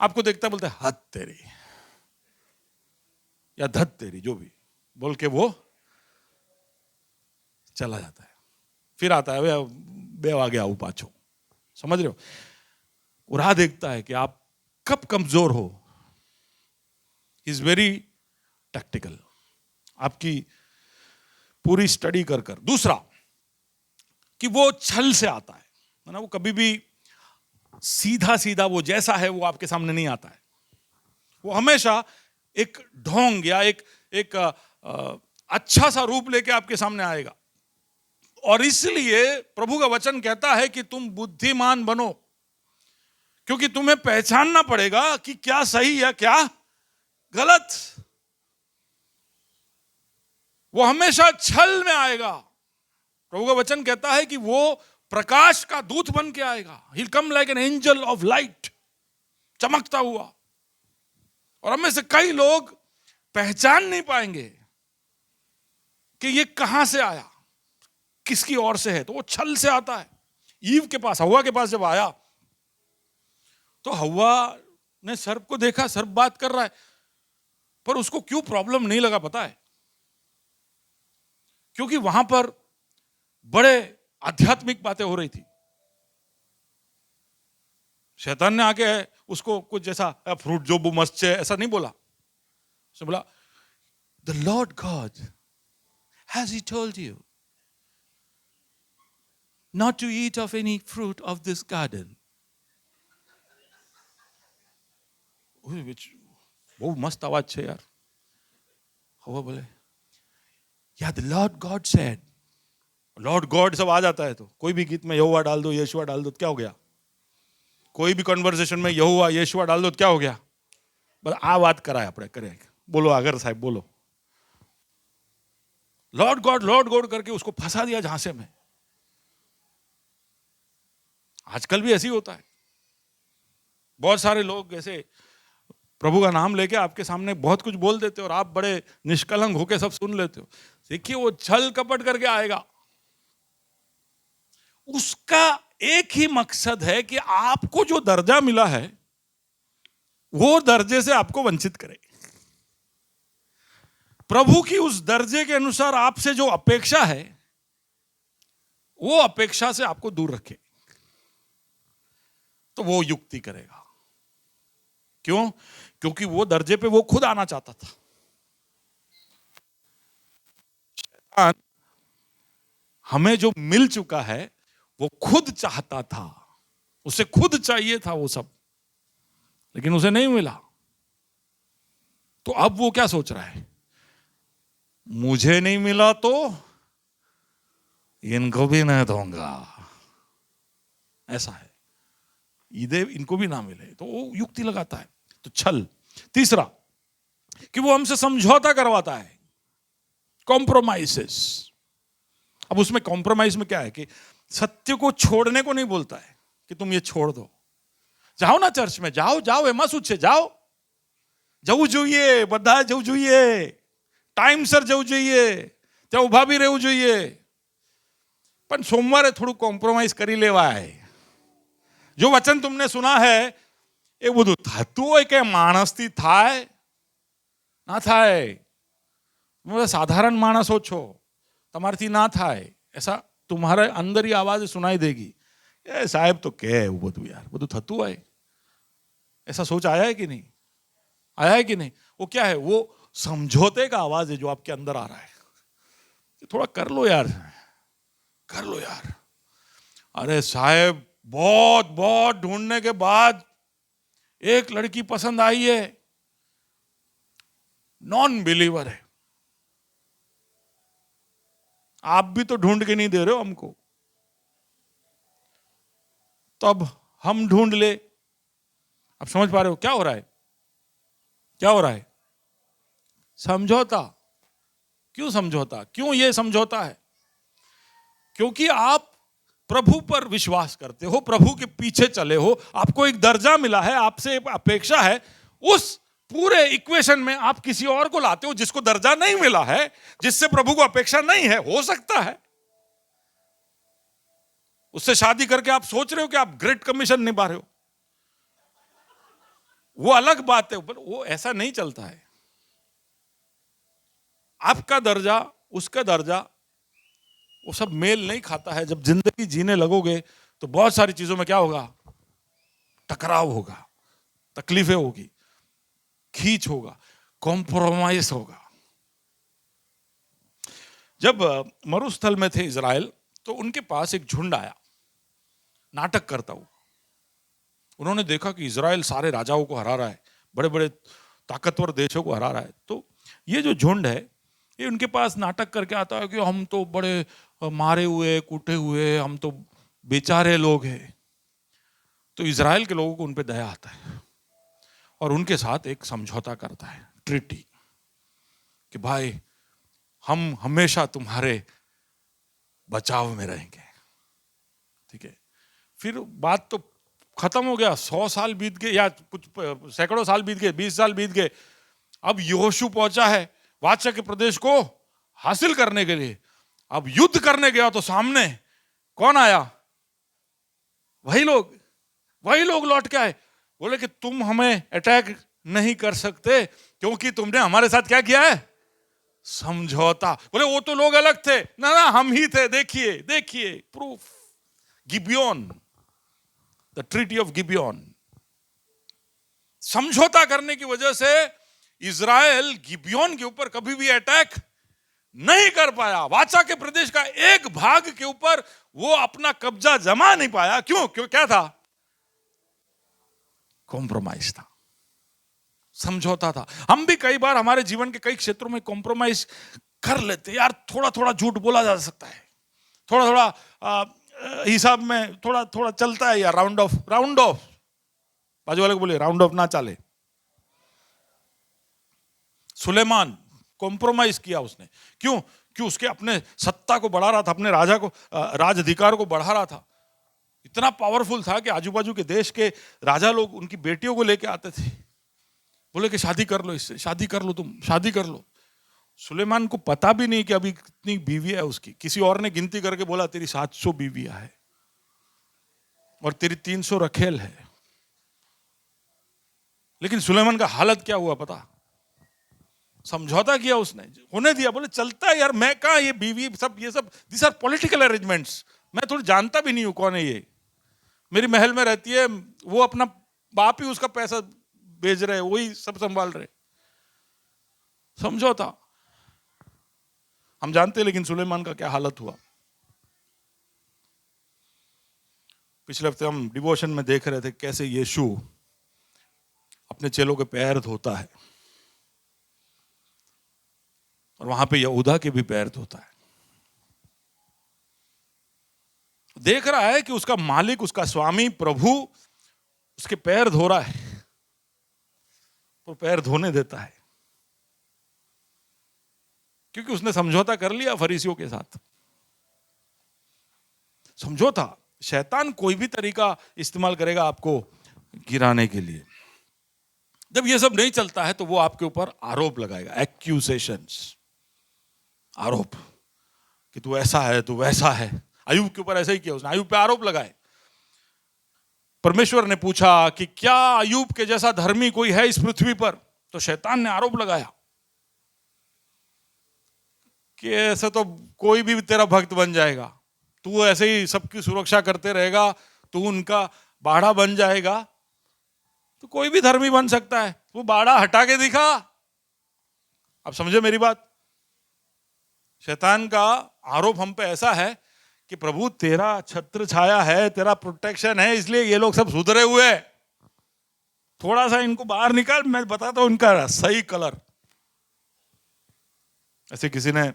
आपको देखता बोलता है हद तेरी या धद तेरी, जो भी बोल के वो चला जाता है। फिर आता है बे आ गया पाछो। समझ रहे हो? वो राह देखता है कि आप कब कमजोर हो। इज वेरी टैक्टिकल, आपकी पूरी स्टडी कर कर। दूसरा कि वो छल से आता है ना। वो कभी भी सीधा सीधा वो जैसा है वो आपके सामने नहीं आता है। वो हमेशा एक ढोंग या एक अच्छा सा रूप लेके आपके सामने आएगा। और इसलिए प्रभु का वचन कहता है कि तुम बुद्धिमान बनो, क्योंकि तुम्हें पहचानना पड़ेगा कि क्या सही या क्या गलत। वो हमेशा छल में आएगा। प्रभु का वचन कहता है कि वो प्रकाश का दूत बन के आएगा। He'll come like an angel of light, चमकता हुआ। और हमें से कई लोग पहचान नहीं पाएंगे कि ये कहां से आया, किसकी ओर से है। तो वो छल से आता है। ईव के पास, हव्वा के पास जब आया तो हव्वा ने सर्प को देखा, सर्प बात कर रहा है, पर उसको क्यों प्रॉब्लम नहीं लगा पता है? क्योंकि वहां पर बड़े आध्यात्मिक बातें हो रही थी। शैतान ने आके उसको कुछ जैसा फ्रूट जो मस्त है ऐसा नहीं बोला। उसने बोला the Lord God has he told you not to eat of any fruit of this garden. बहुत मस्त आवाज है यार। हवा बोले या the Lord God said. Lord God सब आ जाता है तो कोई भी गीत में यहोवा डाल दो, यीशुआ डाल दो, क्या हो गया? कोई भी कन्वर्सेशन में यहोवा यीशुआ डाल दो, क्या हो गया? बस आ बात कराए अपने करे। बोलो अगर साहब बोलो लॉर्ड गॉड करके उसको फंसा दिया झांसे में। आजकल भी ऐसी होता है। बहुत सारे लोग ऐसे प्रभु का नाम लेके आपके सामने बहुत कुछ बोल देते हो और आप बड़े निष्कलंक होके सब सुन लेते हो। देखिए वो छल कपट करके आएगा। उसका एक ही मकसद है कि आपको जो दर्जा मिला है वो दर्जे से आपको वंचित करे। प्रभु की उस दर्जे के अनुसार आपसे जो अपेक्षा है वो अपेक्षा से आपको दूर रखे। तो वो युक्ति करेगा। क्यों? क्योंकि वो दर्जे पे वो खुद आना चाहता था। शैतान हमें जो मिल चुका है वो खुद चाहता था, उसे खुद चाहिए था वो सब, लेकिन उसे नहीं मिला। तो अब वो क्या सोच रहा है? मुझे नहीं मिला तो इनको भी नहीं दूंगा, ऐसा है। ईदे इनको भी ना मिले तो वो युक्ति लगाता है, तो छल। तीसरा कि वो हमसे समझौता करवाता है, कॉम्प्रोमाइसेस। अब उसमें कॉम्प्रोमाइज में क्या है कि सत्य को छोड़ने को नहीं बोलता है कि तुम ये छोड़ दो, जाओ ना चर्च में, जाओ जाओ, एमा શું છે, जाओ, જવું જોઈએ, બધા જવું જોઈએ, ટાઈમસર જવું જોઈએ, ત્યાં ઊભા બી રહેવું જોઈએ, પણ સોમવારે થોડું કોમ્પ્રોમાઇઝ કરી લેવાય। जो वचन तुमने सुना है એ બધું થતું હોય કે માણસથી થાય ના થાય, તમે સાધારણ માણસો છો, તમારાથી ના થાય, ऐसा तुम्हारे अंदर ही आवाज सुनाई देगी, ए साहब तो क्या है वो બધું यार, બધું થતું હોય। ऐसा सोच आया है कि नहीं, आया है कि नहीं? वो क्या है, वो समझौते का आवाज है जो आपके अंदर आ रहा है, थोड़ा कर लो यार, कर लो यार। अरे साहब बहुत बहुत ढूंढने के बाद एक लड़की पसंद आई है, नॉन बिलीवर है, आप भी तो ढूंढ के नहीं दे रहे हो हमको, तब हम ढूंढ ले। अब समझ पा रहे हो क्या हो रहा है, क्या हो रहा है? समझौता। क्यों समझौता? क्यों ये समझौता है? क्योंकि आप प्रभु पर विश्वास करते हो, प्रभु के पीछे चले हो, आपको एक दर्जा मिला है, आपसे एक अपेक्षा है, उस पूरे इक्वेशन में आप किसी और को लाते हो जिसको दर्जा नहीं मिला है, जिससे प्रभु को अपेक्षा नहीं है। हो सकता है उससे शादी करके आप सोच रहे हो कि आप ग्रेट कमीशन निभा रहे हो, वो अलग बात है, पर वो ऐसा नहीं चलता है। आपका दर्जा, उसका दर्जा, वो सब मेल नहीं खाता है। जब जिंदगी जीने लगोगे तो बहुत सारी चीजों में क्या होगा, टकराव होगा, तकलीफें होगी, खींच होगा, कॉम्प्रोमाइज होगा। जब मरुस्थल में थे इजराइल, तो उनके पास एक झुंड आया नाटक करता हुआ। उन्होंने देखा कि इजराइल सारे राजाओं को हरा रहा है, बड़े बड़े ताकतवर देशों को हरा रहा है, तो ये जो झुंड है ये उनके पास नाटक करके आता है कि हम तो बड़े मारे हुए, कूटे हुए, हम तो बेचारे लोग हैं। तो इजराइल के लोगों को उन पे दया आता है और उनके साथ एक समझौता करता है, ट्रीटी, कि भाई हम हमेशा तुम्हारे बचाव में रहेंगे। ठीक है, फिर बात तो खत्म हो गया, 100 साल बीत गए या कुछ सैकड़ों साल बीत गए, 20 साल बीत गए। अब यहोशू पहुंचा है वाचा के प्रदेश को हासिल करने के लिए। अब युद्ध करने गया तो सामने कौन आया? वही लोग लौट के आए, बोले कि तुम हमें अटैक नहीं कर सकते क्योंकि तुमने हमारे साथ क्या किया है, समझौता। बोले वो तो लोग अलग थे, ना ना हम ही थे, देखिए देखिए प्रूफ, गिबियोन, द ट्रीटी ऑफ गिबियोन। समझौता करने की वजह से इजराइल गिबियोन के ऊपर कभी भी अटैक नहीं कर पाया। वाचा के प्रदेश का एक भाग के ऊपर वो अपना कब्जा जमा नहीं पाया। क्यों? क्या था? कॉम्प्रोमाइज था, समझौता था। हम भी कई बार हमारे जीवन के कई क्षेत्रों में कॉम्प्रोमाइज कर लेते यार, थोड़ा थोड़ा झूठ बोला जा सकता है, थोड़ा थोड़ा हिसाब में थोड़ा थोड़ा चलता है यार, राउंड ऑफ बाजू वाले को बोले राउंड ऑफ ना चले। सुलेमान कॉम्प्रोमाइज किया उसने, क्यों? उसके अपने सत्ता को बढ़ा रहा था, अपने राजा को, राज अधिकार को बढ़ा रहा था। इतना पावरफुल था कि आजू बाजू के देश के राजा लोग उनकी बेटियों को लेके आते थे, बोले कि शादी कर लो इससे, शादी कर लो, तुम शादी कर लो। सुलेमान को पता भी नहीं कि अभी कितनी बीवी है उसकी। किसी और ने गिनती करके बोला तेरी 700 बीवियां है और तेरी 300 रखेल है। लेकिन सुलेमान का हालत क्या हुआ पता? समझौता किया उसने, होने दिया। बोले चलता है यार, मैं कहा ये बीवी सब, ये सब दिस आर पॉलिटिकल अरेंजमेंट्स, मैं थोड़ी जानता भी नहीं हूं कौन है ये, मेरी महल में रहती है, वो अपना बाप ही उसका पैसा भेज रहे, वही सब संभाल रहे। समझौता हम जानते हैं, लेकिन सुलेमान का क्या हालत हुआ। पिछले हफ्ते हम डिवोशन में देख रहे थे कैसे यीशु अपने चेलों के पैर धोता है। और वहां पे यहूदा के भी पैर धोता है। देख रहा है कि उसका मालिक, उसका स्वामी प्रभु उसके पैर धो रहा है, वो पैर धोने देता है, क्योंकि उसने समझौता कर लिया फरीसियों के साथ। समझौता, शैतान कोई भी तरीका इस्तेमाल करेगा आपको गिराने के लिए। जब ये सब नहीं चलता है तो वो आपके ऊपर आरोप लगाएगा, एक्यूजेशंस, आरोप कि तू ऐसा है, तू वैसा है। अय्यूब के ऊपर ऐसा ही किया उसने, अय्यूब पे आरोप लगाए। परमेश्वर ने पूछा कि क्या अय्यूब के जैसा धर्मी कोई है इस पृथ्वी पर? तो शैतान ने आरोप लगाया कि ऐसा तो कोई भी तेरा भक्त बन जाएगा, तू ऐसे ही सबकी सुरक्षा करते रहेगा, तू उनका बाड़ा बन जाएगा, तो कोई भी धर्मी बन सकता है, तू बाड़ा हटा के दिखा। आप समझे मेरी बात? शैतान का आरोप हम पे ऐसा है कि प्रभु तेरा छत्र छाया है, तेरा प्रोटेक्शन है, इसलिए ये लोग सब सुधरे हुए, थोड़ा सा इनको बाहर निकाल, मैं बताता हूं इनका सही कलर। ऐसे किसी ने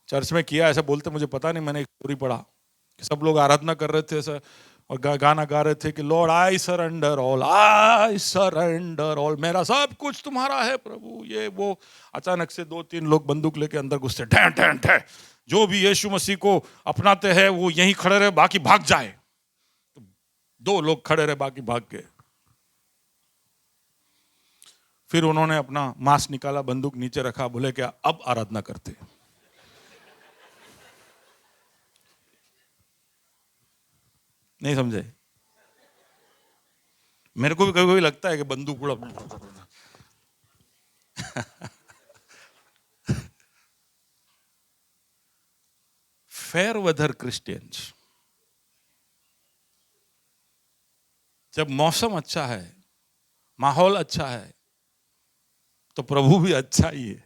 चर्च में किया, ऐसा बोलते, मुझे पता नहीं, मैंने एक स्टोरी पढ़ा कि सब लोग आराधना कर रहे थे ऐसा, और गाना गा रहे थे कि Lord I surrender all, I surrender all, मेरा सब कुछ तुम्हारा है प्रभु, ये वो। अचानक से 2-3 लोग बंदूक लेके अंदर घुसते, ठै ठै ठै, जो भी यीशु मसीह को अपनाते हैं वो यहीं खड़े रहे, बाकी भाग जाए। तो 2 लोग खड़े रहे, बाकी भाग गए। फिर उन्होंने अपना मास्क निकाला, बंदूक नीचे रखा, बोले क्या अब आराधना करते। नहीं समझे? मेरे को भी कभी कभी लगता है कि बंदूक उड़ा फेयर वेदर क्रिश्चियंस, जब मौसम अच्छा है, माहौल अच्छा है, तो प्रभु भी अच्छा ही है।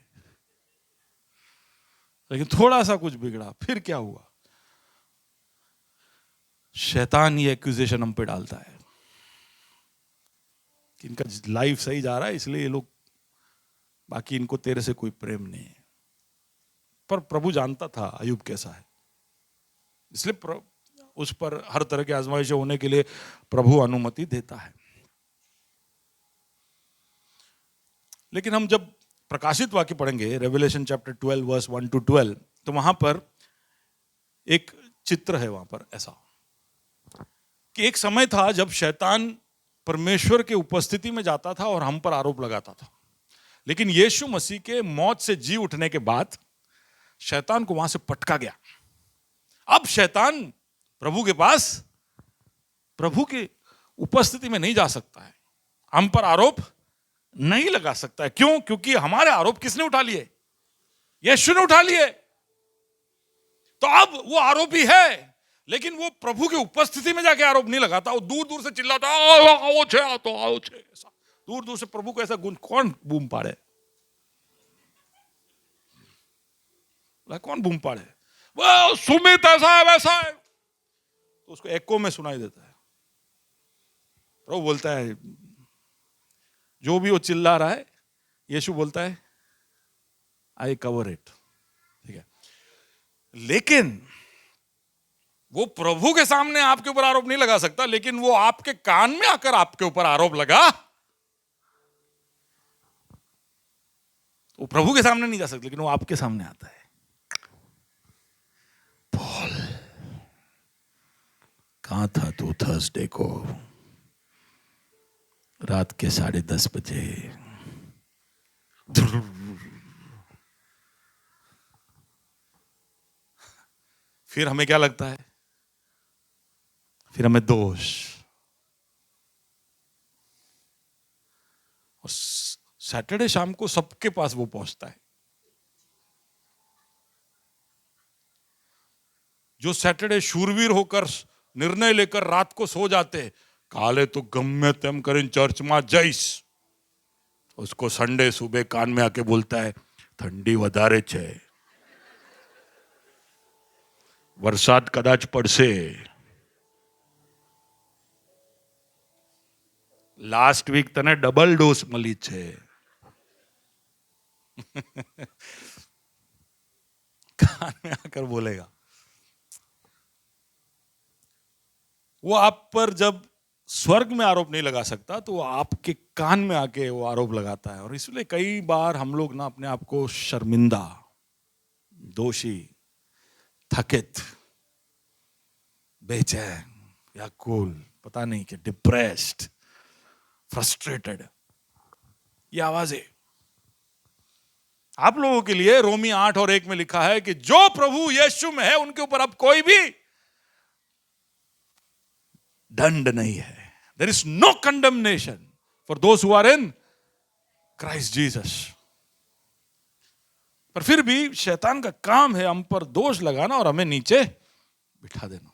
लेकिन थोड़ा सा कुछ बिगड़ा, फिर क्या हुआ? शैतान ये एक्यूजेशन हम पे डालता है कि इनका लाइफ सही जा रहा है, इसलिए ये लोग, बाकी इनको तेरे से कोई प्रेम नहीं है। पर प्रभु जानता था अय्यूब कैसा है, इसलिए उस पर हर तरह के आजमाइशें होने के लिए प्रभु अनुमति देता है। लेकिन हम जब प्रकाशित वाक्य पढ़ेंगे, रेवलेशन चैप्टर 12 वर्स 1 to 12, तो वहां पर एक चित्र है, वहां पर ऐसा कि एक समय था जब शैतान परमेश्वर के उपस्थिति में जाता था और हम पर आरोप लगाता था। लेकिन यीशु मसीह के मौत से जी उठने के बाद शैतान को वहां से पटका गया। अब शैतान प्रभु के पास, प्रभु की उपस्थिति में नहीं जा सकता है, हम पर आरोप नहीं लगा सकता है। क्यों? क्योंकि हमारे आरोप किसने उठा लिए? यीशु ने उठा लिए। तो अब वो आरोपी है, लेकिन वो प्रभु की उपस्थिति में जाके आरोप नहीं लगाता, वो दूर दूर से चिल्लाता, आओ छे, आओ छे, ऐसा दूर दूर से प्रभु को ऐसा कौन बूम पाड़े? कौन बूम पाड़े? वो सुमित ऐसा है वैसा है, तो उसको एको में सुनाई देता है। प्रभु बोलता है, जो भी वो चिल्ला रहा है, यीशु बोलता है आई कवर इट। ठीक है, लेकिन वो प्रभु के सामने आपके ऊपर आरोप नहीं लगा सकता, लेकिन वो आपके कान में आकर आपके ऊपर आरोप लगा, वो प्रभु के सामने नहीं जा सकता, लेकिन वो आपके सामने आता है। पॉल, कहां था तू थर्सडे को रात के 10:30 बजे? फिर हमें क्या लगता है? फिर हमें दोष, और सैटरडे शाम को सबके पास वो पहुंचता है। जो सैटरडे शूरवीर होकर निर्णय लेकर रात को सो जाते, काले तो गम्य तेम करें चर्च में जईस, उसको संडे सुबह कान में आके बोलता है ठंडी वधारे छे, वरसाद कदाच पड़से, लास्ट वीक तने डबल डोज मળી છે। कान में आकर बोलेगा। वो आप पर जब स्वर्ग में आरोप नहीं लगा सकता तो वो आपके कान में आके वो आरोप लगाता है। और इसलिए कई बार हम लोग ना अपने आप को शर्मिंदा, दोषी, थकित, बेचैन, व्याकुल, पता नहीं कि डिप्रेस्ड, फ्रस्ट्रेटेड, ये आवाजें आप लोगों के लिए रोमी 8:1 में लिखा है कि जो प्रभु यीशु में है उनके ऊपर अब कोई भी दंड नहीं है। There is no condemnation for those who are in Christ Jesus. पर फिर भी शैतान का काम है हम पर दोष लगाना और हमें नीचे बिठा देना।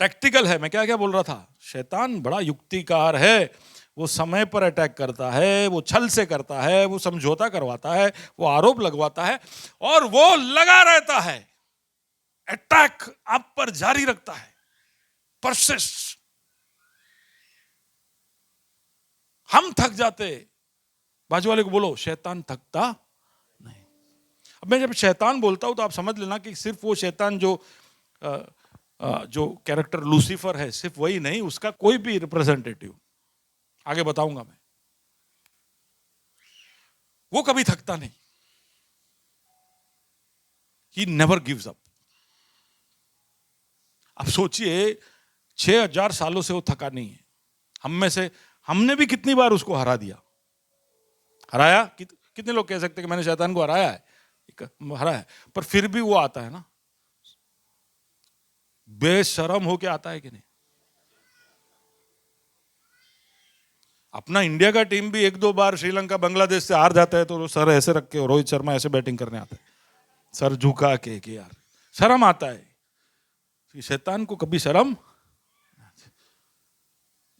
टैक्टिकल है। मैं क्या क्या बोल रहा था, शैतान बड़ा युक्तिकार है। वो समय पर अटैक करता है, वो छल से करता है, वो समझौता करवाता है, वो आरोप लगवाता है और वो लगा रहता है। अटैक आप पर जारी रखता है, परसिस्ट। हम थक जाते, बाजू वाले को बोलो शैतान थकता नहीं। अब मैं जब शैतान बोलता हूं तो आप समझ लेना कि सिर्फ वो शैतान जो कैरेक्टर लूसीफर है सिर्फ वही नहीं, उसका कोई भी रिप्रेजेंटेटिव, आगे बताऊंगा मैं, वो कभी थकता नहीं। He never gives up. आप सोचिए 6000 सालों से वो थका नहीं है। हम में से हमने भी कितनी बार उसको हरा दिया, हराया। कितने लोग कह सकते हैं कि मैंने शैतान को हराया है? हरा है। पर फिर भी वो आता है ना, बेशरम होके आता है कि नहीं। अपना इंडिया का टीम भी 1-2 बार श्रीलंका बांग्लादेश से हार जाता है तो सर ऐसे रख के रोहित शर्मा ऐसे बैटिंग करने आता है, सर झुका के कि यार शर्म आता है। शैतान को कभी शर्म,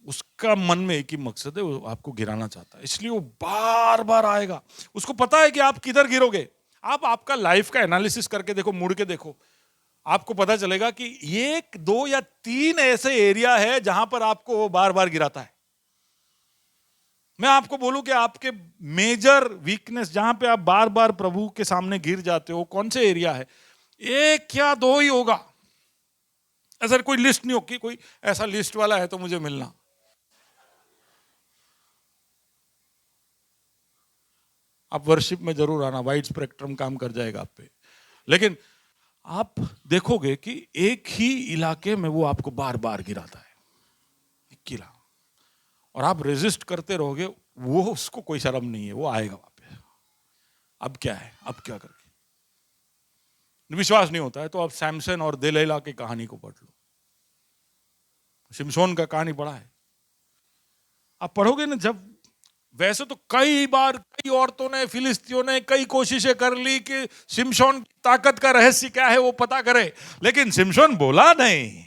उसका मन में एक ही मकसद है, वो आपको गिराना चाहता है। इसलिए वो बार बार आएगा। उसको पता है कि आप किधर गिरोगे। आप आपका लाइफ का एनालिसिस करके देखो, मुड़ के देखो, आपको पता चलेगा कि 1, 2 या 3 ऐसे एरिया है जहां पर आपको वो बार बार गिराता है। मैं आपको बोलूं कि आपके मेजर वीकनेस जहां पे आप बार बार प्रभु के सामने गिर जाते हो, कौन से एरिया है? 1 या 2 ही होगा। ऐसा कोई लिस्ट नहीं होगी। कोई ऐसा लिस्ट वाला है तो मुझे मिलना। आप वर्शिप में जरूर आना, वाइड स्पेक्ट्रम काम कर जाएगा आप पे। लेकिन आप देखोगे कि एक ही इलाके में वो आपको बार बार गिराता है, गिरा, और आप रेजिस्ट करते रहोगे। वो उसको कोई शर्म नहीं है, वो आएगा वापस। अब क्या है, अब क्या करके विश्वास नहीं होता है तो आप सैमसन और दिलैला की कहानी को पढ़ लो। शिमशोन का कहानी पढ़ा है? आप पढ़ोगे ना, जब वैसे तो कई बार कई औरतों ने, फिलिस्तियों ने कई कोशिशें कर ली कि शिमशोन की ताकत का रहस्य क्या है वो पता करे, लेकिन शिमशोन बोला नहीं।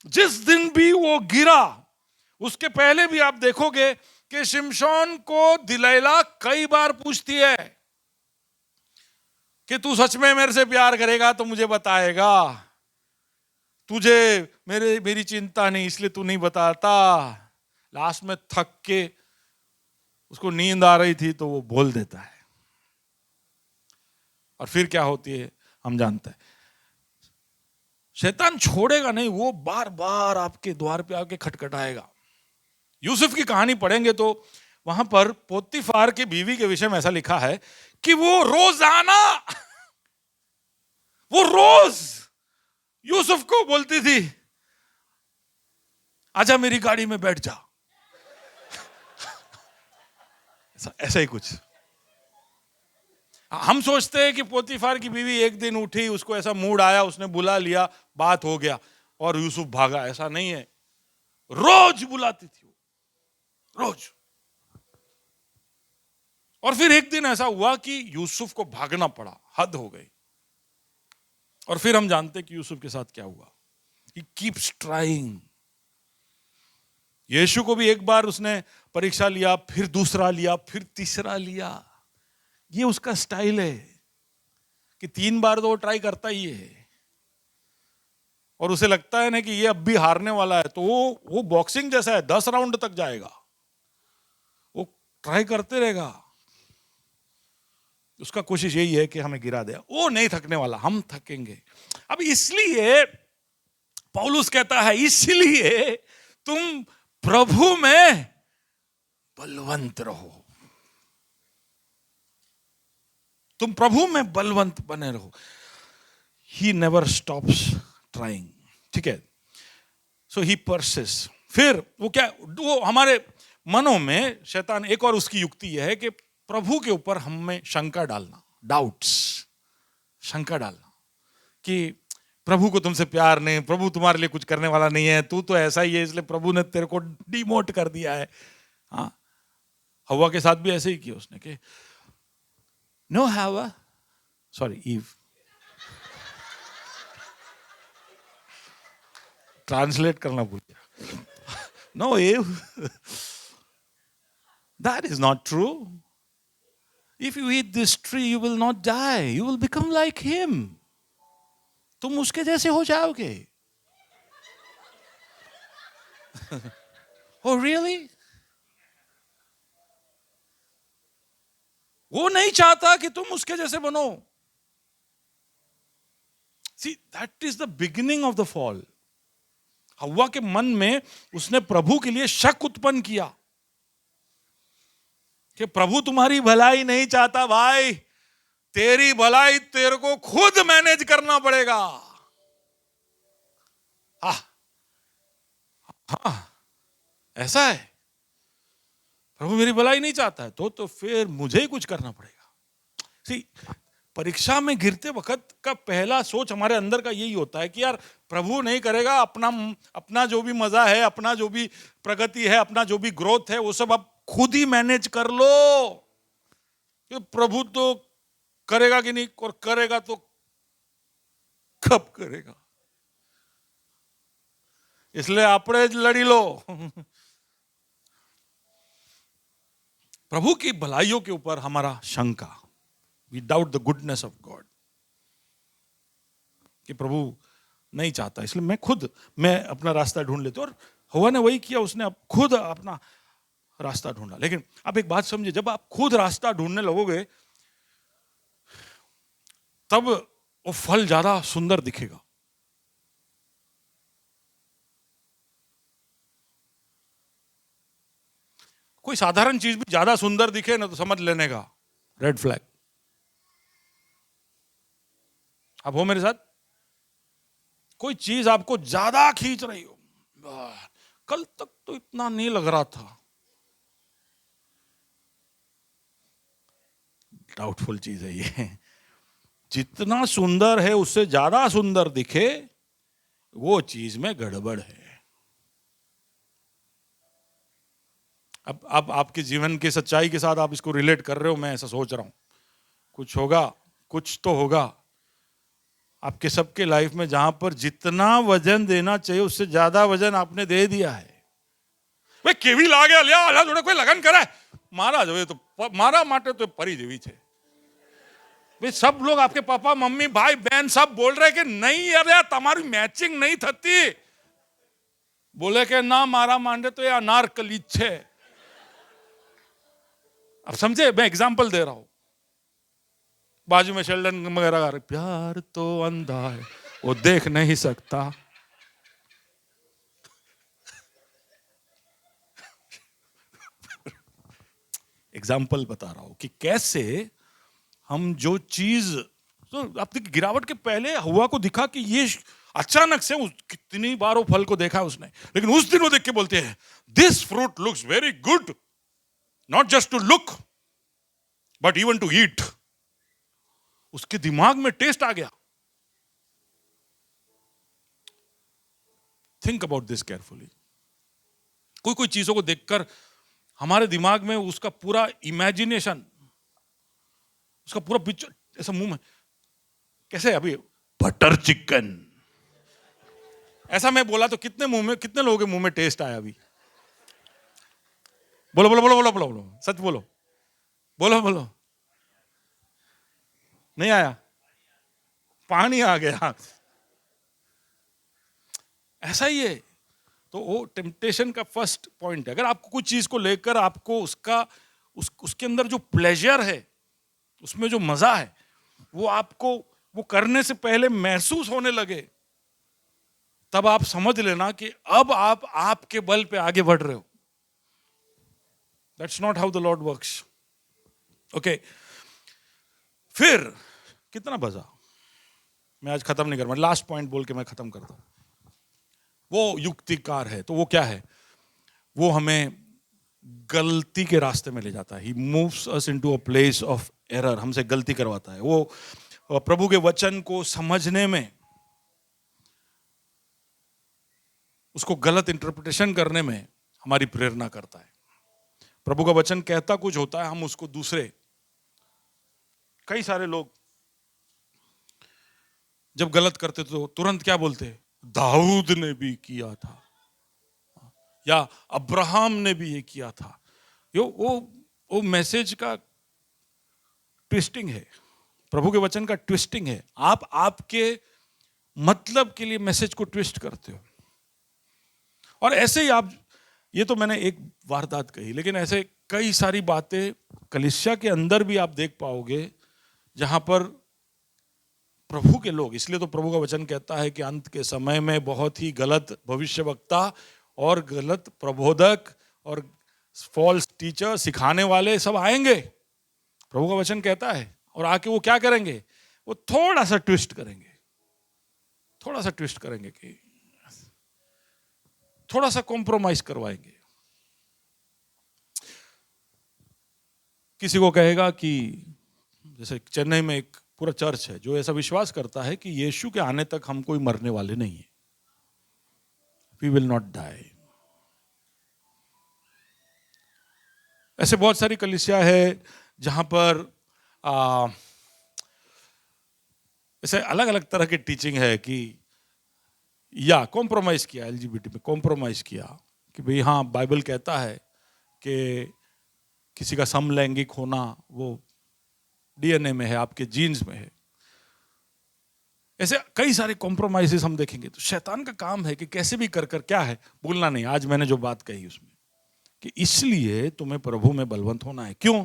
जिस दिन भी वो गिरा उसके पहले भी आप देखोगे कि शिमशोन को दिलैला कई बार पूछती है कि तू सच में मेरे से प्यार करेगा तो मुझे बताएगा, तुझे मेरी चिंता नहीं इसलिए तू नहीं बताता। लास्ट में थक के उसको नींद आ रही थी तो वो बोल देता है। और फिर क्या होती है हम जानते हैं। शैतान छोड़ेगा नहीं, वो बार बार आपके द्वार पे आके खटखटाएगा। यूसुफ की कहानी पढ़ेंगे तो वहां पर पोतीफार की बीवी के विषय में ऐसा लिखा है कि वो रोजाना, वो रोज यूसुफ को बोलती थी आजा मेरी गाड़ी में बैठ जा। ऐसा ही कुछ। हम सोचते हैं कि पोतीफार की बीवी एक दिन उठी, उसको ऐसा मूड आया, उसने बुला लिया, बात हो गया और यूसुफ भागा। ऐसा नहीं है, रोज बुलाती थी, रोज। और फिर एक दिन ऐसा हुआ कि यूसुफ को भागना पड़ा, हद हो गई। और फिर हम जानते हैं कि यूसुफ के साथ क्या हुआ। He keeps trying। यीशु को भी एक बार उसने परीक्षा लिया, फिर दूसरा लिया, फिर तीसरा लिया। ये उसका स्टाइल है कि 3 बार तो वो ट्राई करता ही है। और उसे लगता है ना कि ये अब भी हारने वाला है, तो वो बॉक्सिंग जैसा है, 10 राउंड तक जाएगा, वो ट्राई करते रहेगा। उसका कोशिश यही है कि हमें गिरा दे। वो नहीं थकने वाला, हम थकेंगे। अब इसलिए पौलुस कहता है, इसलिए तुम प्रभु में बलवंत रहो। तुम प्रभु में बलवंत बने रहो। He never stops trying, ठीक है। So he persists। फिर वो क्या, वो हमारे मनों में शैतान एक और उसकी युक्ति यह है कि प्रभु के ऊपर हमें शंका डालना, डाउट्स, शंका डालना कि प्रभु को तुमसे प्यार नहीं, प्रभु तुम्हारे लिए कुछ करने वाला नहीं है, तू तो ऐसा ही है इसलिए प्रभु ने तेरे को डिमोट कर दिया है। हाँ, हवा के साथ भी ऐसे ही किया उसने कि नो हवा, सॉरी ईव, ट्रांसलेट करना भूल गया। No Eve, that is not true. If you eat this tree, you will not die. You will become like him. तुम उसके जैसे हो जाओगे। Oh really? वो नहीं चाहता कि तुम उसके जैसे बनो। See, that is the beginning of the fall. हव्वा के मन में उसने प्रभु के लिए शक उत्पन्न किया कि प्रभु तुम्हारी भलाई नहीं चाहता भाई, तेरी भलाई तेरे को खुद मैनेज करना पड़ेगा। हाँ, ऐसा है, प्रभु मेरी भलाई नहीं चाहता है तो फिर मुझे ही कुछ करना पड़ेगा। सी, परीक्षा में गिरते वक्त का पहला सोच हमारे अंदर का यही होता है कि यार प्रभु नहीं करेगा, अपना जो भी मजा है, अपना जो भी प्रगति है, अपना जो भी ग्रोथ है, वो सब आप खुद ही मैनेज कर लो। कि प्रभु तो करेगा कि नहीं, और करेगा तो कब करेगा, इसलिए आपने लड़ी लो। प्रभु की भलाइयों के ऊपर हमारा शंका, we doubt the goodness of God, कि प्रभु नहीं चाहता इसलिए मैं अपना रास्ता ढूंढ लेता हूं। और हव्वा ने वही किया, उसने अब खुद अपना रास्ता ढूंढा। लेकिन आप एक बात समझिए, जब आप खुद रास्ता ढूंढने लगोगे तब वो फल ज्यादा सुंदर दिखेगा। कोई साधारण चीज भी ज्यादा सुंदर दिखे ना तो समझ लेने का रेड फ्लैग। आप हो मेरे साथ? कोई चीज आपको ज्यादा खींच रही हो, कल तक तो इतना नहीं लग रहा था, डाउटफुल चीज है ये। जितना सुंदर है उससे ज्यादा सुंदर दिखे, वो चीज में गड़बड़ है। अब आपके जीवन की सच्चाई के साथ आप इसको रिलेट कर रहे हो, मैं ऐसा सोच रहा हूं, कुछ होगा, कुछ तो होगा आपके सबके लाइफ में जहां पर जितना वजन देना चाहिए उससे ज्यादा वजन आपने दे दिया है। भाई केवी लागे लिया जोड़े कोई लगन करे मारा जो तो मारा माटे तो परी जेवी छे। भाई सब लोग आपके पापा मम्मी भाई बहन सब बोल रहे कि नहीं अरे तुम्हारी मैचिंग नहीं थती, बोले कि ना मारा मांडे तो ये अनारकली छे। अब समझे, मैं एग्जांपल दे रहा हूं। बाजू में शेल्डन वगैरह गा रहे, प्यार तो अंधा है वो देख नहीं सकता। एग्जाम्पल बता रहा हूं कि कैसे हम जो चीज, तो अब देखिए गिरावट के पहले हव्वा को दिखा कि ये अचानक से कितनी बार वो फल को देखा उसने, लेकिन उस दिन वो देख के बोलते हैं this fruit looks very good, not just to look but even to eat. उसके दिमाग में टेस्ट आ गया। Think about this carefully. कोई कोई चीजों को देखकर हमारे दिमाग में उसका पूरा इमेजिनेशन, उसका पूरा पिक्चर ऐसा मुंह में, कैसे अभी बटर चिकन ऐसा मैं बोला तो कितने लोगों के मुंह में टेस्ट आया अभी? बोलो बोलो बोलो बोलो बोलो बोलो, सच बोलो, बोलो बोलो। नहीं आया? पानी आ गया। ऐसा ही है। तो वो टेम्पटेशन का फर्स्ट पॉइंट है। अगर आपको कुछ चीज को लेकर आपको उसके अंदर जो प्लेजर है उसमें जो मजा है वो आपको वो करने से पहले महसूस होने लगे, तब आप समझ लेना कि अब आप आपके बल पे आगे बढ़ रहे हो। That's not how the Lord works. Okay, फिर कितना बजा, मैं आज खत्म नहीं कर रहा, लास्ट पॉइंट बोल के मैं खत्म करता हूं। वो युक्तिकार है, तो वो क्या है? वो हमें गलती के रास्ते में ले जाता है। He moves us into a place of error, हमसे गलती करवाता है। वो प्रभु के वचन को समझने में, उसको गलत इंटरप्रिटेशन करने में हमारी प्रेरणा करता है। प्रभु का वचन कहता कुछ होता है, हम उसको दूसरे, कई सारे लोग जब गलत करते तो तुरंत क्या बोलते? दाऊद ने भी किया था, या अब्राहम ने भी ये किया था। वो मैसेज का ट्विस्टिंग है, प्रभु के वचन का ट्विस्टिंग है। आप आपके मतलब के लिए मैसेज को ट्विस्ट करते हो। और ऐसे ही आप, ये तो मैंने एक वारदात कही, लेकिन ऐसे कई सारी बातें कलीसिया के अंदर भी आप देख पाओगे जहां पर प्रभु के लोग, इसलिए तो प्रभु का वचन कहता है कि अंत के समय में बहुत ही गलत भविष्यवक्ता और गलत प्रबोधक और फॉल्स टीचर, सिखाने वाले सब आएंगे। प्रभु का वचन कहता है, और आके वो क्या करेंगे? वो थोड़ा सा ट्विस्ट करेंगे, थोड़ा सा ट्विस्ट करेंगे, कि थोड़ा सा कॉम्प्रोमाइज करवाएंगे। किसी को कहेगा कि, जैसे चेन्नई में एक पूरा चर्च है जो ऐसा विश्वास करता है कि यीशु के आने तक हम कोई मरने वाले नहीं है, वी विल नॉट डाई। ऐसे बहुत सारी कलीसिया है जहां पर ऐसे अलग अलग तरह की टीचिंग है कि, या कॉम्प्रोमाइज किया, एलजीबीटी में कॉम्प्रोमाइज किया कि भाई हाँ, बाइबल कहता है कि किसी का समलैंगिक होना वो डीएनए में है, आपके जीन्स में है। ऐसे कई सारे कॉम्प्रोमाइजेस हम देखेंगे। तो शैतान का काम है कि कैसे भी कर क्या है, भूलना नहीं आज मैंने जो बात कही उसमें, कि इसलिए तुम्हें प्रभु में बलवंत होना है। क्यों?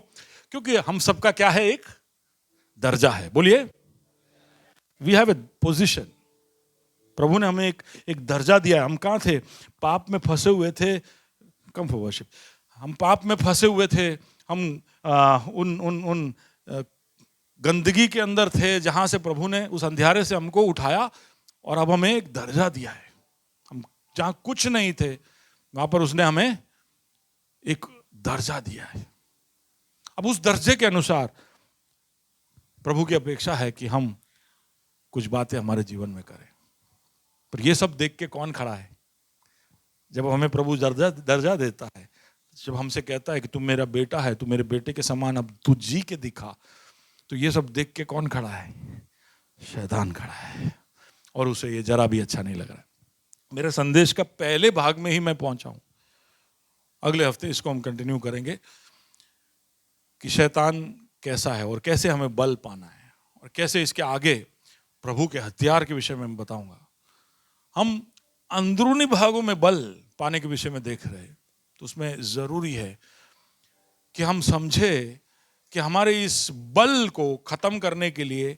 क्योंकि हम सबका क्या है? एक दर्जा है। बोलिए, वी हैव ए पोजीशन। प्रभु ने हमें एक दर्जा दिया है। हम कहां थे? पाप में फंसे हुए थे। Come for worship. हम पाप में फंसे हुए थे, हम उन गंदगी के अंदर थे जहां से प्रभु ने उस अंधियारे से हमको उठाया, और अब हमें एक दर्जा दिया है। हम जहां कुछ नहीं थे वहां पर उसने हमें एक दर्जा दिया है। अब उस दर्जे के अनुसार प्रभु की अपेक्षा है कि हम कुछ बातें हमारे जीवन में करें। पर ये सब देख के कौन खड़ा है? जब हमें प्रभु दर्जा देता है, जब हमसे कहता है कि तुम मेरा बेटा है, तुम मेरे बेटे के समान अब तू जी के दिखा, तो ये सब देख के कौन खड़ा है? शैतान खड़ा है, और उसे ये जरा भी अच्छा नहीं लग रहा है। मेरे संदेश का पहले भाग में ही मैं पहुंचा हूं। अगले हफ्ते इसको हम कंटिन्यू करेंगे कि शैतान कैसा है और कैसे हमें बल पाना है, और कैसे इसके आगे प्रभु के हथियार के विषय में मैं बताऊंगा। हम अंदरूनी भागों में बल पाने के विषय में देख रहे हैं, तो उसमें जरूरी है कि हम समझे कि हमारे इस बल को खत्म करने के लिए,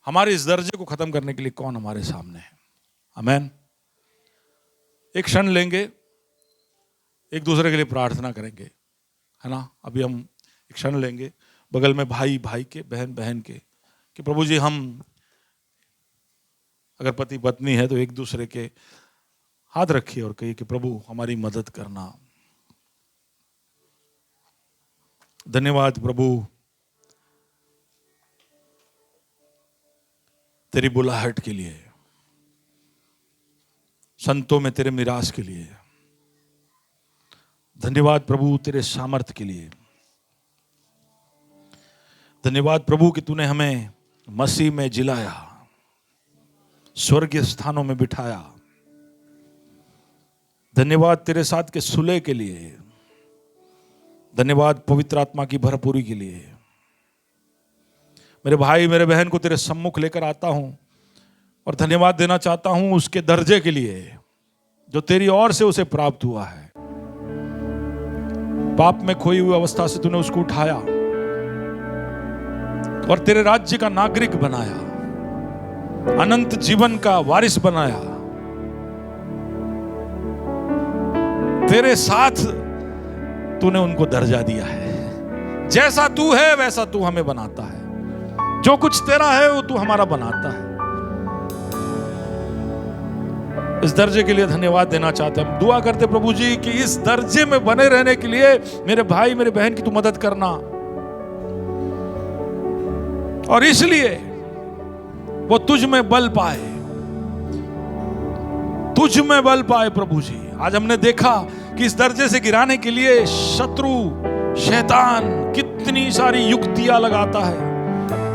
हमारे इस दर्जे को खत्म करने के लिए कौन हमारे सामने है। आमीन। एक क्षण लेंगे, एक दूसरे के लिए प्रार्थना करेंगे, है ना? अभी हम एक क्षण लेंगे, बगल में भाई भाई के, बहन बहन के, कि प्रभु जी, हम अगर पति पत्नी है तो एक दूसरे के हाथ रखिए और कहिए कि प्रभु हमारी मदद करना। धन्यवाद प्रभु तेरी बुलाहट के लिए, संतों में तेरे मिरास के लिए। धन्यवाद प्रभु तेरे सामर्थ्य के लिए। धन्यवाद प्रभु कि तूने हमें मसीह में जिलाया, स्वर्गीय स्थानों में बिठाया। धन्यवाद तेरे साथ के सुलह के लिए। धन्यवाद पवित्र आत्मा की भरपूरी के लिए। मेरे भाई मेरे बहन को तेरे सम्मुख लेकर आता हूं, और धन्यवाद देना चाहता हूं उसके दर्जे के लिए जो तेरी ओर से उसे प्राप्त हुआ है। पाप में खोई हुई अवस्था से तूने उसको उठाया, और तेरे राज्य का नागरिक बनाया, अनंत जीवन का वारिस बनाया। तेरे साथ तूने उनको दर्जा दिया है। जैसा तू है वैसा तू हमें बनाता है। जो कुछ तेरा है वो तू हमारा बनाता है। इस दर्जे के लिए धन्यवाद देना चाहते हैं। हम दुआ करते प्रभु जी कि इस दर्जे में बने रहने के लिए मेरे भाई मेरे बहन की तू मदद करना, और इसलिए वो तुझ में बल पाए, तुझ में बल पाए प्रभु जी। आज हमने देखा कि इस दर्जे से गिराने के लिए शत्रु शैतान कितनी सारी युक्तियां लगाता है,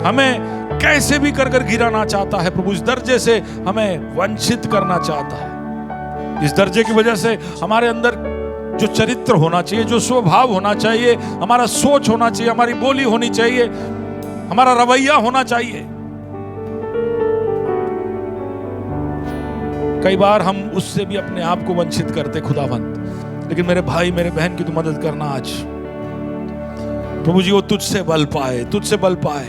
हमें कैसे भी कर गिराना चाहता है प्रभु। इस दर्जे से हमें वंचित करना चाहता है। इस दर्जे की वजह से हमारे अंदर जो चरित्र होना चाहिए, जो स्वभाव होना चाहिए, हमारा सोच होना चाहिए, हमारी बोली होनी चाहिए, हमारा रवैया होना चाहिए, कई बार हम उससे भी अपने आप को वंचित करते खुदावंत। लेकिन मेरे भाई मेरे बहन की तू मदद करना आज प्रभु जी। वो तुझसे बल पाए, तुझसे बल पाए,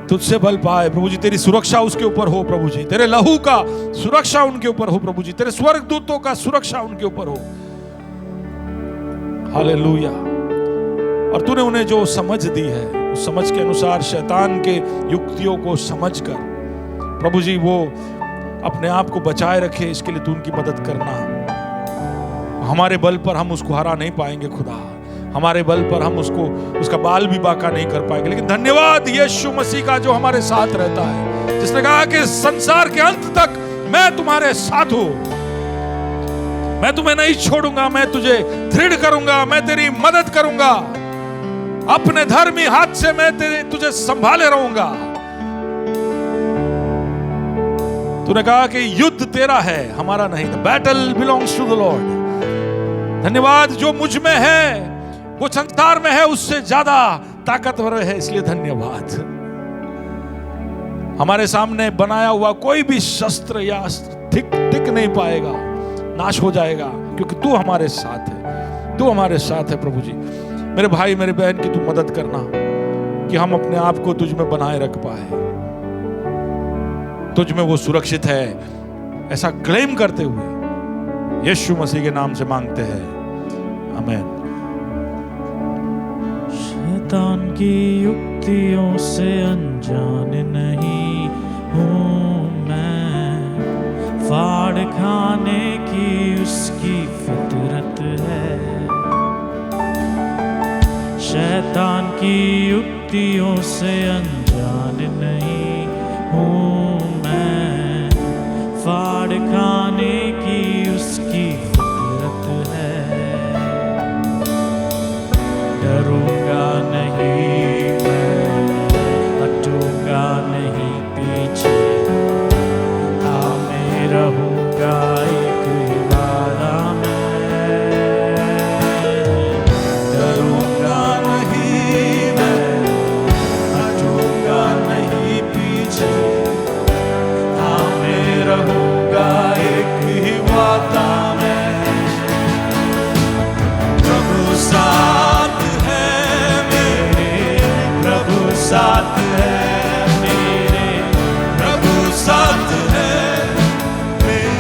तुझसे बल पाए प्रभु जी। तेरी सुरक्षा उसके ऊपर हो प्रभु जी। तेरे लहू का सुरक्षा उनके ऊपर हो प्रभु जी। तेरे स्वर्गदूतों का सुरक्षा उनके ऊपर हो। हालेलुया। और तूने उन्हें जो समझ दी है उस समझ के अनुसार शैतान के युक्तियों को समझकर प्रभु जी वो अपने आप को बचाए रखे, इसके लिए तू उनकी मदद करना। हमारे बल पर हम उसको हरा नहीं पाएंगे खुदा, हमारे बल पर हम उसका बाल भी बांका नहीं कर पाएंगे। लेकिन धन्यवाद यीशु मसीह का जो हमारे साथ रहता है, जिसने कहा कि संसार के अंत तक मैं तुम्हारे साथ हूं, मैं तुम्हें नहीं छोड़ूंगा, मैं तुझे दृढ़ करूंगा, मैं तेरी मदद करूंगा, अपने धर्मी हाथ से मैं तुझे संभाले रहूंगा। तूने कहा कि युद्ध तेरा है, हमारा नहीं। The battle belongs to the Lord. धन्यवाद, जो मुझ में है वो संसार में है उससे ज्यादा ताकतवर है, इसलिए धन्यवाद। हमारे सामने बनाया हुआ कोई भी शस्त्र या अस्त्र टिक नहीं पाएगा, नाश हो जाएगा, क्योंकि तू हमारे साथ है, तू हमारे साथ है प्रभु जी। मेरे भाई मेरे बहन की तू मदद करना कि हम अपने आप को तुझ में बनाए रख पाए, तुझ में वो सुरक्षित है ऐसा क्लेम करते हुए यीशु मसीह के नाम से मांगते हैं, आमीन। शैतान की युक्तियों से अनजान नहीं हूँ मैं, फाड़ खाने की उसकी फितरत है। शैतान की युक्तियों से अनजान नहीं हूँ मैं, फाड़ खाने की उसकी फितरत है। डरूंगा नहीं मैं, हटूंगा नहीं पीछे, थामे रहूंगा एक ही वादा में। डरूंगा नहीं मैं, हटूंगा नहीं पीछे, थामे रहूंगा एक ही वादा में। प्रभु साथ है मेरे, प्रभु साथ है मेरे, प्रभु साथ है मेरे,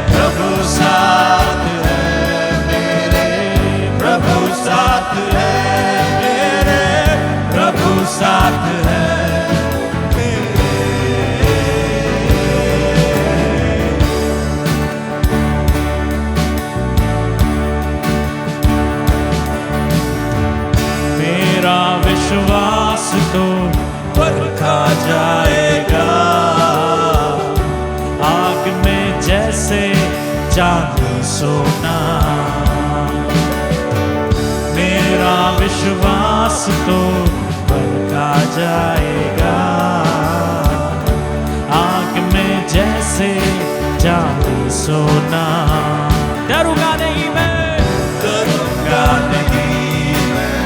प्रभु साथ है मेरे, प्रभु साथ है मेरे, प्रभु साथ है मेरे। मेरा विश्वास तो परखा जाएगा, आग में जैसे चांदी सोना। मेरा विश्वास तो परखा जाएगा, आग में जैसे चांदी सोना। डरूंगा नहीं मैं, डरूंगा नहीं मैं,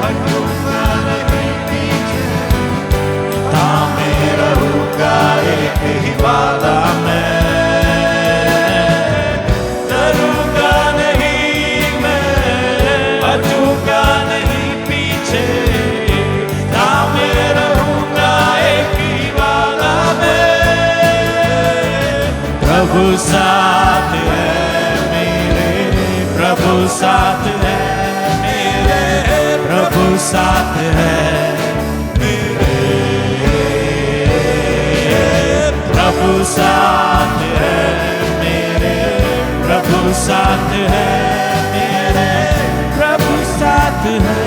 हटूंगा नहीं पीछे, थामे रहूंगा एक ही वादा में। डरूंगा नहीं मैं, हटूंगा नहीं प्रभु साथ है मेरे, प्रभु साथ है मेरे, प्रभु साथ है मेरे, प्रभु साथ है मेरे, प्रभु साथ है मेरे, प्रभु साथ है,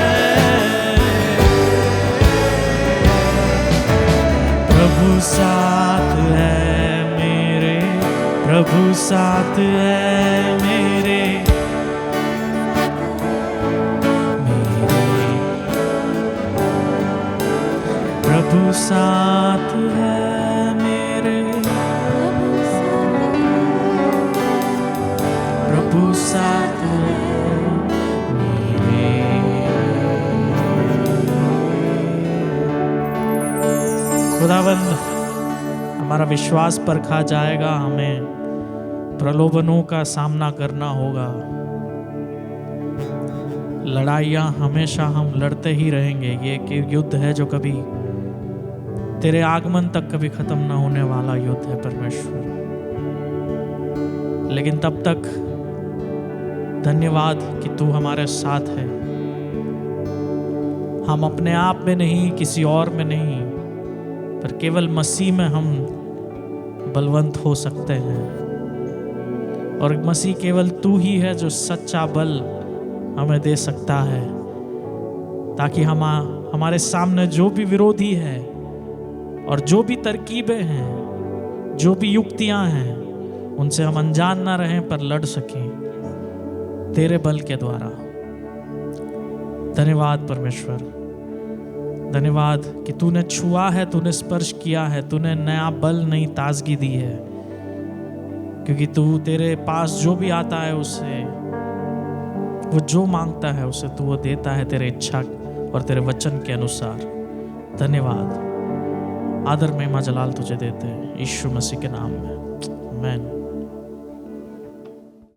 प्रभु साथ है मेरे, प्रभु साथ है मेरे, प्रभु साथ है मेरे, प्रभु साथ है मेरे। खुदावंद, हमारा विश्वास परखा जाएगा, हमें प्रलोभनों का सामना करना होगा। लड़ाइयाँ हमेशा हम लड़ते ही रहेंगे। ये एक युद्ध है जो कभी तेरे आगमन तक कभी खत्म ना होने वाला युद्ध है परमेश्वर। लेकिन तब तक धन्यवाद कि तू हमारे साथ है। हम अपने आप में नहीं, किसी और में नहीं, पर केवल मसीह में हम बलवंत हो सकते हैं। और मसीह केवल तू ही है जो सच्चा बल हमें दे सकता है, ताकि हमारे सामने जो भी विरोधी है और जो भी तरकीबें हैं, जो भी युक्तियां हैं, उनसे हम अनजान ना रहें पर लड़ सकें तेरे बल के द्वारा। धन्यवाद परमेश्वर, धन्यवाद कि तूने छुआ है, तूने स्पर्श किया है, तूने नया बल, नई ताजगी दी है। क्योंकि तू, तेरे पास जो भी आता है उसे, वो जो मांगता है उसे तू वो देता है तेरे इच्छा और तेरे वचन के अनुसार। धन्यवाद, आदर महिमा जलाल तुझे देते हैं यीशु मसीह के नाम में, आमीन।